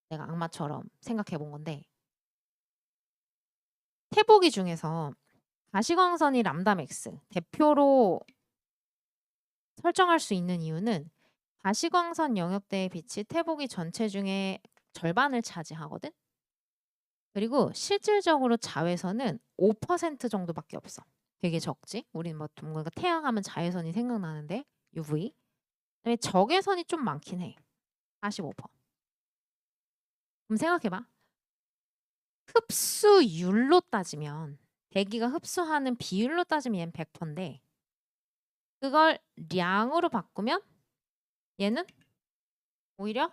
내가 악마처럼 생각해 본 건데 태보기 중에서 가시광선이 람다맥스 대표로 설정할 수 있는 이유는 가시광선 영역대의 빛이 태보기 전체 중에 절반을 차지하거든. 그리고 실질적으로 자외선은 5% 정도밖에 없어. 되게 적지? 우리는 뭐 뭔가 태양 하면 자외선이 생각나는데 UV. 그다음에 적외선이 좀 많긴 해. 45%. 그럼 생각해봐. 흡수율로 따지면 대기가 흡수하는 비율로 따지면 얘는 100%인데 그걸 량으로 바꾸면 얘는 오히려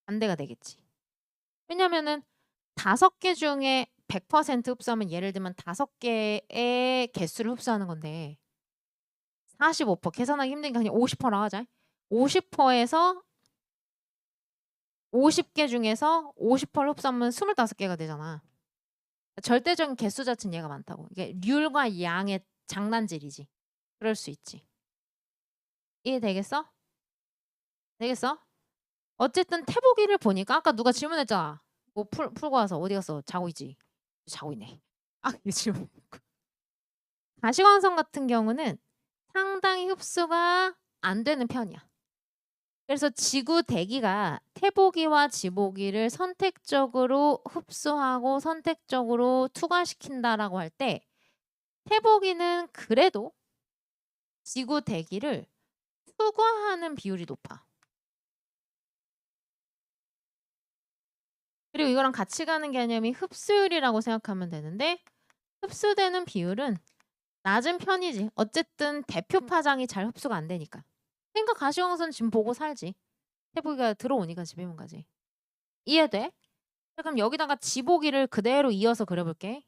반대가 되겠지. 왜냐면은 5개 중에 100% 흡수하면 예를 들면 5개의 개수를 흡수하는 건데 45% 계산하기 힘드니까 그냥 50%라 하자. 50%에서 50개 중에서 50%를 흡수하면 25개가 되잖아. 절대적인 개수 자체는 얘가 많다고. 이게 률과 양의 장난질이지. 그럴 수 있지. 이해되겠어? 되겠어? 어쨌든 태보기를 보니까 아까 누가 질문했잖아. 뭐 풀고 와서 어디 갔어? 자고 있지. 자고 있네. 이거 질문. 가시광선 같은 경우는 상당히 흡수가 안 되는 편이야. 그래서 지구 대기가 태보기와 지보기를 선택적으로 흡수하고 선택적으로 투과시킨다라고 할 때 태보기는 그래도 지구 대기를 투과하는 비율이 높아. 그리고 이거랑 같이 가는 개념이 흡수율이라고 생각하면 되는데 흡수되는 비율은 낮은 편이지. 어쨌든 대표 파장이 잘 흡수가 안 되니까. 그러니까 가시광선 지금 보고 살지. 태보기가 들어오니까 집에만 가지. 이해돼? 그럼 여기다가 지보기를 그대로 이어서 그려볼게.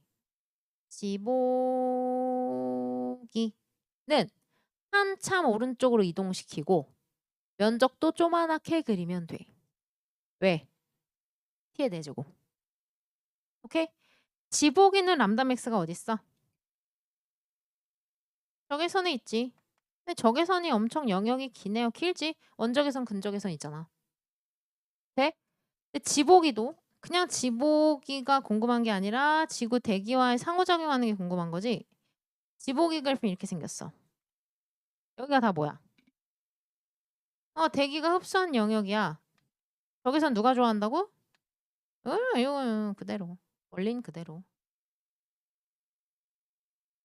지보기는 한참 오른쪽으로 이동시키고 면적도 조그맣게 그리면 돼. 왜? T에 내주고. 오케이? 지보기는 람다맥스가 어딨어? 적외선에 있지. 근데 적외선이 엄청 영역이 기네요. 길지? 원적외선, 근적외선 있잖아. 돼? 근데 지보기도 그냥 지보기가 궁금한 게 아니라 지구 대기와의 상호작용하는 게 궁금한 거지. 지보기 그래프는 이렇게 생겼어. 여기가 다 뭐야? 대기가 흡수한 영역이야. 적외선 누가 좋아한다고? 이거 그대로. 원리는 그대로.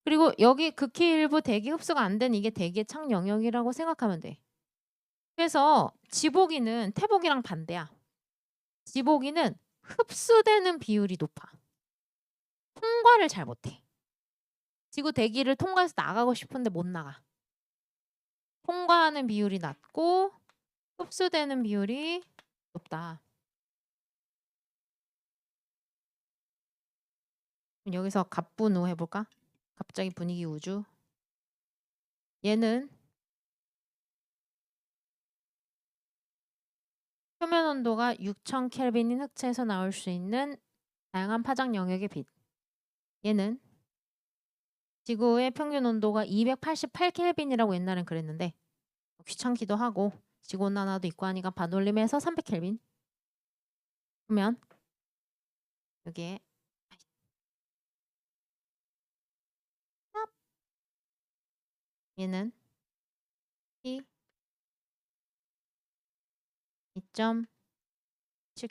그리고 여기 극히 일부 대기 흡수가 안 된 이게 대기의 창 영역이라고 생각하면 돼. 그래서 지보기는 태보기랑 반대야. 지보기는 흡수되는 비율이 높아. 통과를 잘 못해. 지구 대기를 통과해서 나가고 싶은데 못 나가. 통과하는 비율이 낮고 흡수되는 비율이 높다. 그럼 여기서 갑분우 해볼까? 갑자기 분위기 우주. 얘는 표면 온도가 6000 켈빈인 흑체에서 나올 수 있는 다양한 파장 영역의 빛. 얘는 지구의 평균 온도가 288 켈빈이라고 옛날엔 그랬는데 귀찮기도 하고 지구온난화도 있고 하니까 반올림해서 300 켈빈. 그러면 여기에 얘는 T 2.7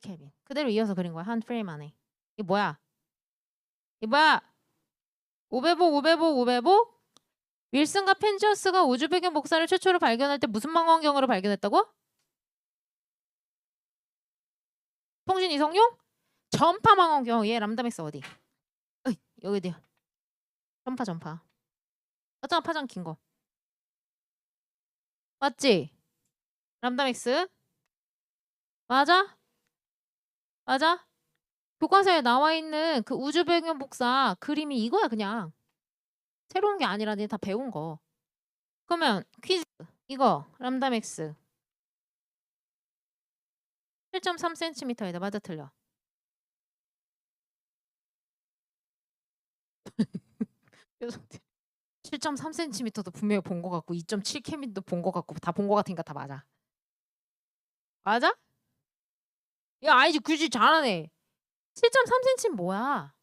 켈빈. 그대로 이어서 그린 거야. 한 프레임 안에. 이게 뭐야? 이게 뭐야? 우배복? 윌슨과 펜지어스가 우주 배경 복사를 최초로 발견할 때 무슨 망원경으로 발견했다고? 통신 이성용? 전파 망원경. 얘 람다맥스 어디? 어이, 여기 어디야? 전파. 맞잖아, 파장 긴 거. 맞지? 람다맥스? 맞아? 교과서에 나와 있는 그 우주 배경 복사 그림이 이거야, 그냥. 새로운 게 아니라 니 다 배운 거. 그러면 퀴즈. 이거 람다맥스 7.3cm이다. 맞아, 틀려? 7.3cm도 분명히 본 것 같고 2.7 본 것 같고 다 본 것 같으니까 다 맞아. 맞아? 야, 아니지. 굳이 잘하네. 7.3cm는 뭐야?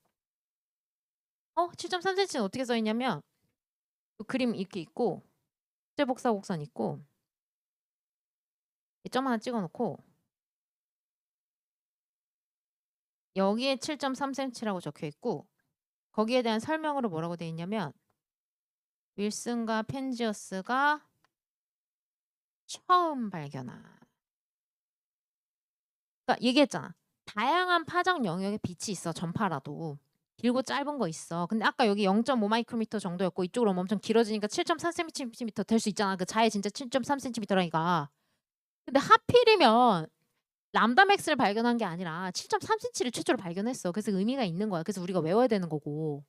7.3cm는 어떻게 써 있냐면 그 그림 이렇게 있고 숫제 복사 곡선 있고 이 점 하나 찍어 놓고 여기에 7.3cm라고 적혀 있고 거기에 대한 설명으로 뭐라고 돼 있냐면 윌슨과 펜지어스가 처음 발견한. 그러니까 얘기했잖아. 다양한 파장 영역에 빛이 있어. 전파라도. 길고 짧은 거 있어. 근데 아까 여기 0.5 마이크로미터 정도였고 이쪽으로 오면 엄청 길어지니까 7.3cm 될 수 있잖아. 그 자에 진짜 7.3cm라니까. 근데 하필이면 람다맥스를 발견한 게 아니라 7.3cm를 최초로 발견했어. 그래서 의미가 있는 거야. 그래서 우리가 외워야 되는 거고.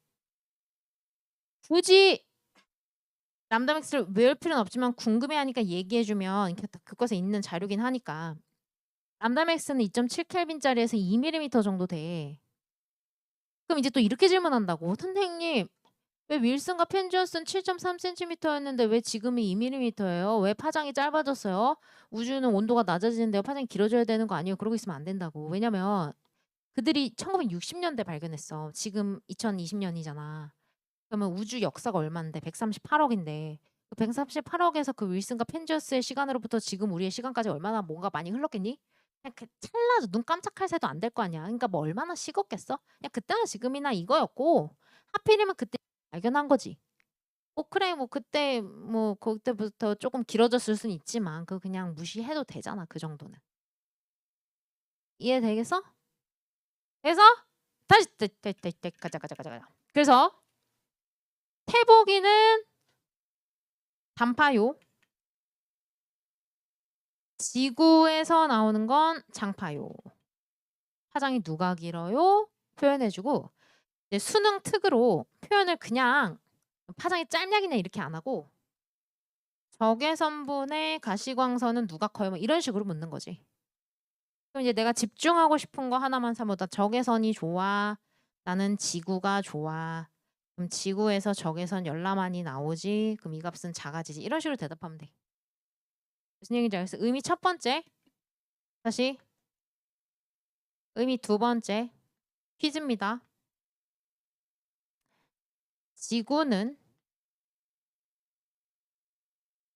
굳이 람다맥스를 외울 필요는 없지만 궁금해하니까 얘기해주면 그것에 있는 자료긴 하니까. 람다맥스는 2.7 켈빈짜리에서 2mm 정도 돼. 그럼 이제 또 이렇게 질문한다고. 선생님, 왜 윌슨과 펜지어스는 7.3cm였는데 왜 지금이 2mm예요? 왜 파장이 짧아졌어요? 우주는 온도가 낮아지는데요. 파장이 길어져야 되는 거 아니에요? 그러고 있으면 안 된다고. 왜냐면 그들이 1960년대 발견했어. 지금 2020년이잖아. 그러면 우주 역사가 얼마인데? 138억인데. 그 138억에서 그 윌슨과 펜지어스의 시간으로부터 지금 우리의 시간까지 얼마나 뭔가 많이 흘렀겠니? 그냥 그 찰나서 눈 깜짝할 새도 안 될 거 아니야. 그러니까 뭐 얼마나 식었겠어? 그냥 그때나 지금이나 이거였고 하필이면 그때 발견한 거지. 그래 뭐 그때부터 조금 길어졌을 수는 있지만 그거 그냥 무시해도 되잖아. 그 정도는. 이해되겠어? 그래서 다시 가자. 그래서 태보기는 단파요. 지구에서 나오는 건 장파요. 파장이 누가 길어요? 표현해주고 이제 수능 특으로 표현을 그냥 파장이 짧냐기냐 이렇게 안 하고 적외선분의 가시광선은 누가 커요? 뭐 이런 식으로 묻는 거지. 그럼 이제 내가 집중하고 싶은 거 하나만 사보다 적외선이 좋아? 나는 지구가 좋아? 그럼 지구에서 적외선 열나만이 나오지? 그럼 이 값은 작아지지? 이런 식으로 대답하면 돼. 무슨 얘기인지 알겠어? 의미 첫 번째. 다시. 의미 두 번째. 퀴즈입니다. 지구는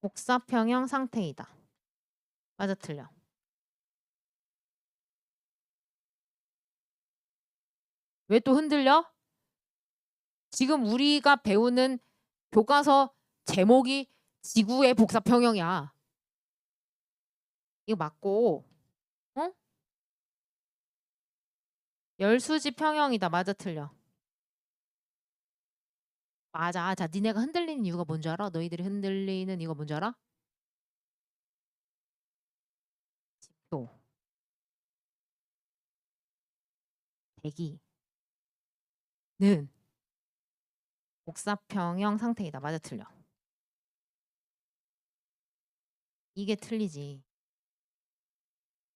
복사평형 상태이다. 맞아, 틀려? 왜 또 흔들려? 지금 우리가 배우는 교과서 제목이 지구의 복사평형이야. 이거 맞고, 어? 열수지 평형이다. 맞아, 틀려? 맞아. 자, 니네가 흔들리는 이유가 뭔지 알아? 너희들이 흔들리는 이유가 뭔지 알아? 지표, 대기는 복사평형 상태이다. 맞아, 틀려? 이게 틀리지.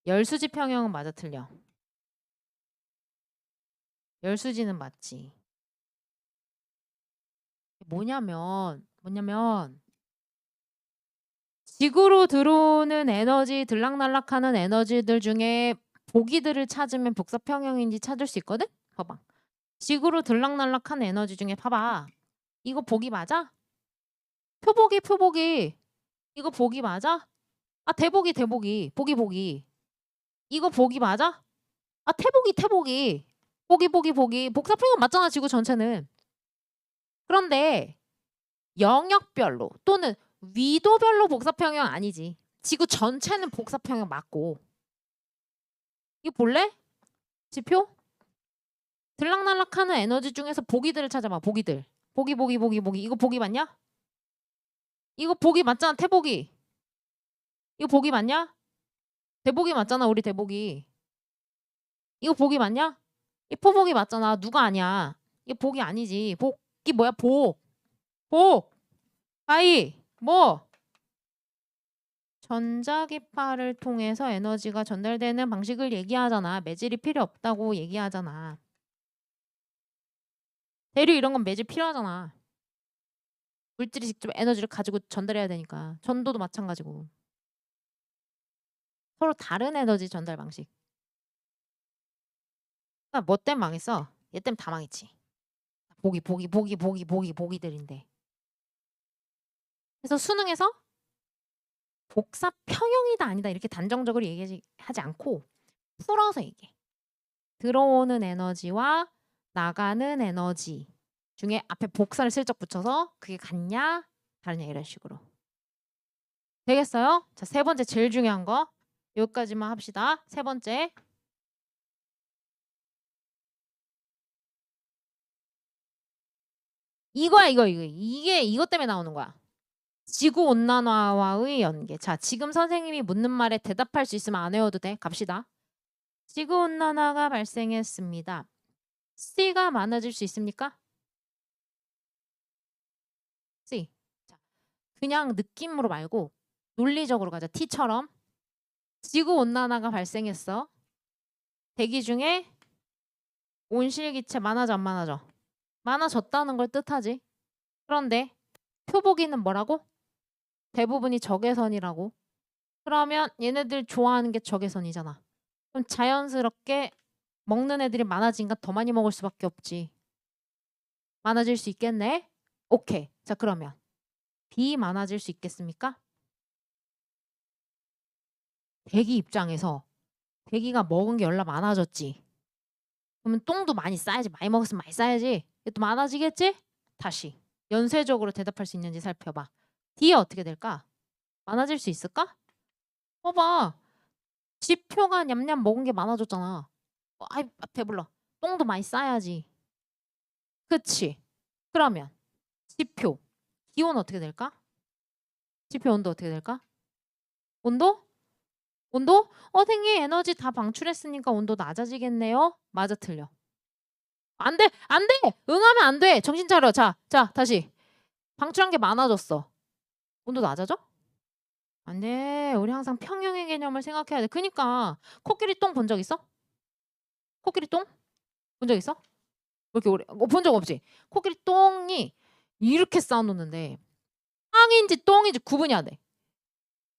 열수지 평형은 맞아, 틀려? 열수지는 맞지. 뭐냐면 지구로 들어오는 에너지, 들락날락하는 에너지들 중에 보기들을 찾으면 복사평형인지 찾을 수 있거든? 봐봐. 지구로 들락날락한 에너지 중에 봐봐. 이거 보기 맞아? 표보기. 이거 보기 맞아? 아, 대보기. 보기. 이거 보기 맞아? 아, 태보기. 보기. 복사평형 맞잖아, 지구 전체는. 그런데 영역별로 또는 위도별로 복사평형 아니지. 지구 전체는 복사평형 맞고. 이거 볼래? 지표? 들락날락하는 에너지 중에서 보기들을 찾아봐. 보기들. 보기. 이거 보기 맞냐? 이거 보기 맞잖아. 태보기. 이거 보기 맞냐? 대보기 맞잖아. 우리 대보기. 이거 보기 맞냐? 이 포보기 맞잖아. 누가 아니야? 이거 보기 아니지. 복이 뭐야? 복. 아이. 뭐? 전자기파를 통해서 에너지가 전달되는 방식을 얘기하잖아. 매질이 필요 없다고 얘기하잖아. 대류 이런 건 매질 필요하잖아. 물질이 직접 에너지를 가지고 전달해야 되니까. 전도도 마찬가지고. 서로 다른 에너지 전달 방식. 그러니까 뭐 때문에 망했어? 얘 때문에 다 망했지. 보기들인데. 그래서 수능에서 복사 평형이다 아니다 이렇게 단정적으로 얘기하지 않고 풀어서 얘기해. 들어오는 에너지와 나가는 에너지 중에 앞에 복사를 슬쩍 붙여서 그게 같냐 다르냐 이런 식으로. 되겠어요? 자, 세 번째 제일 중요한 거 여기까지만 합시다. 세 번째. 이거야 이거. 이게 이것 때문에 나오는 거야. 지구온난화와의 연계. 자, 지금 선생님이 묻는 말에 대답할 수 있으면 안 외워도 돼. 갑시다. 지구온난화가 발생했습니다. C가 많아질 수 있습니까? C. 자, 그냥 느낌으로 말고 논리적으로 가자. T처럼. 지구온난화가 발생했어. 대기 중에 온실기체 많아져 안 많아져? 많아졌다는 걸 뜻하지. 그런데 표보기는 뭐라고? 대부분이 적외선이라고. 그러면 얘네들 좋아하는 게 적외선이잖아. 그럼 자연스럽게 먹는 애들이 많아지니까 더 많이 먹을 수밖에 없지. 많아질 수 있겠네? 오케이. 자, 그러면 B 많아질 수 있겠습니까? 대기 입장에서 대기가 먹은 게 열나 많아졌지. 그러면 똥도 많이 싸야지. 많이 먹었으면 많이 싸야지. 또 많아지겠지? 다시 연쇄적으로 대답할 수 있는지 살펴봐. D에 어떻게 될까? 많아질 수 있을까? 봐봐. 지표가 냠냠 먹은 게 많아졌잖아. 아이 배불러. 똥도 많이 싸야지. 그치? 그러면 지표 기온 어떻게 될까? 지표 온도 어떻게 될까? 온도? 선생님 에너지 다 방출했으니까 온도 낮아지겠네요? 맞아 틀려? 안 돼! 응하면 안 돼! 정신 차려. 자, 다시. 방출한 게 많아졌어. 온도 낮아져? 안 돼. 우리 항상 평형의 개념을 생각해야 돼. 그니까 코끼리 똥 본 적 있어? 코끼리 똥? 본 적 있어? 왜 이렇게 오래? 본 적 없지? 코끼리 똥이 이렇게 쌓아놓는데 빵인지 똥인지 구분이 안 돼.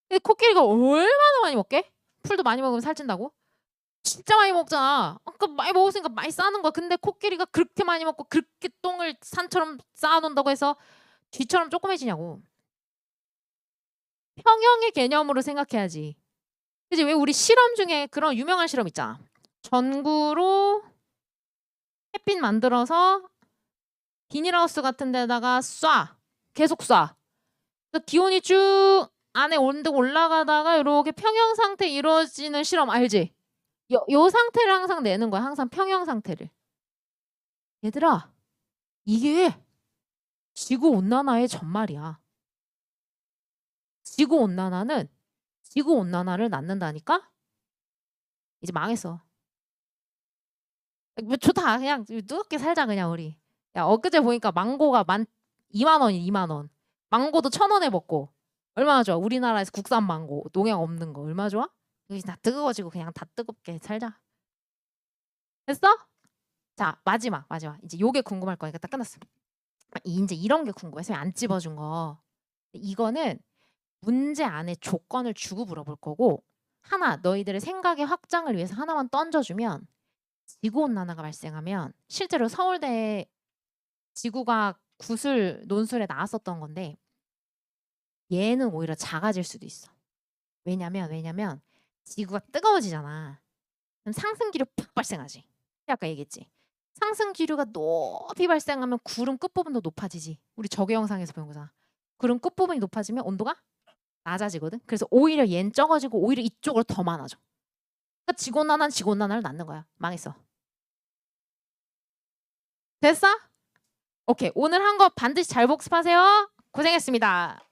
근데 코끼리가 얼마나 많이 먹게? 풀도 많이 먹으면 살찐다고? 진짜 많이 먹잖아. 그러니까 많이 먹었으니까 많이 쌓는 거야. 근데 코끼리가 그렇게 많이 먹고 그렇게 똥을 산처럼 쌓아놓는다고 해서 쥐처럼 조그매지냐고. 평형의 개념으로 생각해야지. 그지? 왜 우리 실험 중에 그런 유명한 실험 있잖아. 전구로 햇빛 만들어서 비닐하우스 같은 데다가 쏴. 계속 쏴. 그래서 기온이 쭉 안에 온도 올라가다가 이렇게 평형 상태 이루어지는 실험 알지? 요 상태를 항상 내는 거야. 항상 평형 상태를. 얘들아, 이게 지구온난화의 전말이야. 지구온난화는 지구온난화를 낳는다니까? 이제 망했어. 뭐 좋다. 그냥 뜨겁게 살자 그냥 우리. 야 엊그제 보니까 망고가 2만 원이 2만 원. 망고도 1,000원에 먹고. 얼마나 좋아. 우리나라에서 국산 망고 농약 없는 거 얼마나 좋아? 여기 다 뜨거워지고 그냥 다 뜨겁게 살자. 됐어? 자 마지막. 이제 요게 궁금할 거니까 딱 끝났어. 이제 이런 게 궁금해서 안 찝어준 거. 이거는 문제 안에 조건을 주고 물어볼 거고 하나 너희들의 생각의 확장을 위해서 하나만 던져주면 지구온난화가 발생하면 실제로 서울대 지구과학 구술 논술에 나왔었던 건데 얘는 오히려 작아질 수도 있어. 왜냐면 지구가 뜨거워지잖아. 그럼 상승기류 팍 발생하지. 아까 얘기했지. 상승기류가 높이 발생하면 구름 끝부분도 높아지지. 우리 저게 영상에서 배운 거잖아. 구름 끝부분이 높아지면 온도가 낮아지거든. 그래서 오히려 얘는 적어지고 오히려 이쪽으로 더 많아져. 그러니까 지구온난화를 낳는 거야. 망했어. 됐어? 오케이. 오늘 한 거 반드시 잘 복습하세요. 고생했습니다.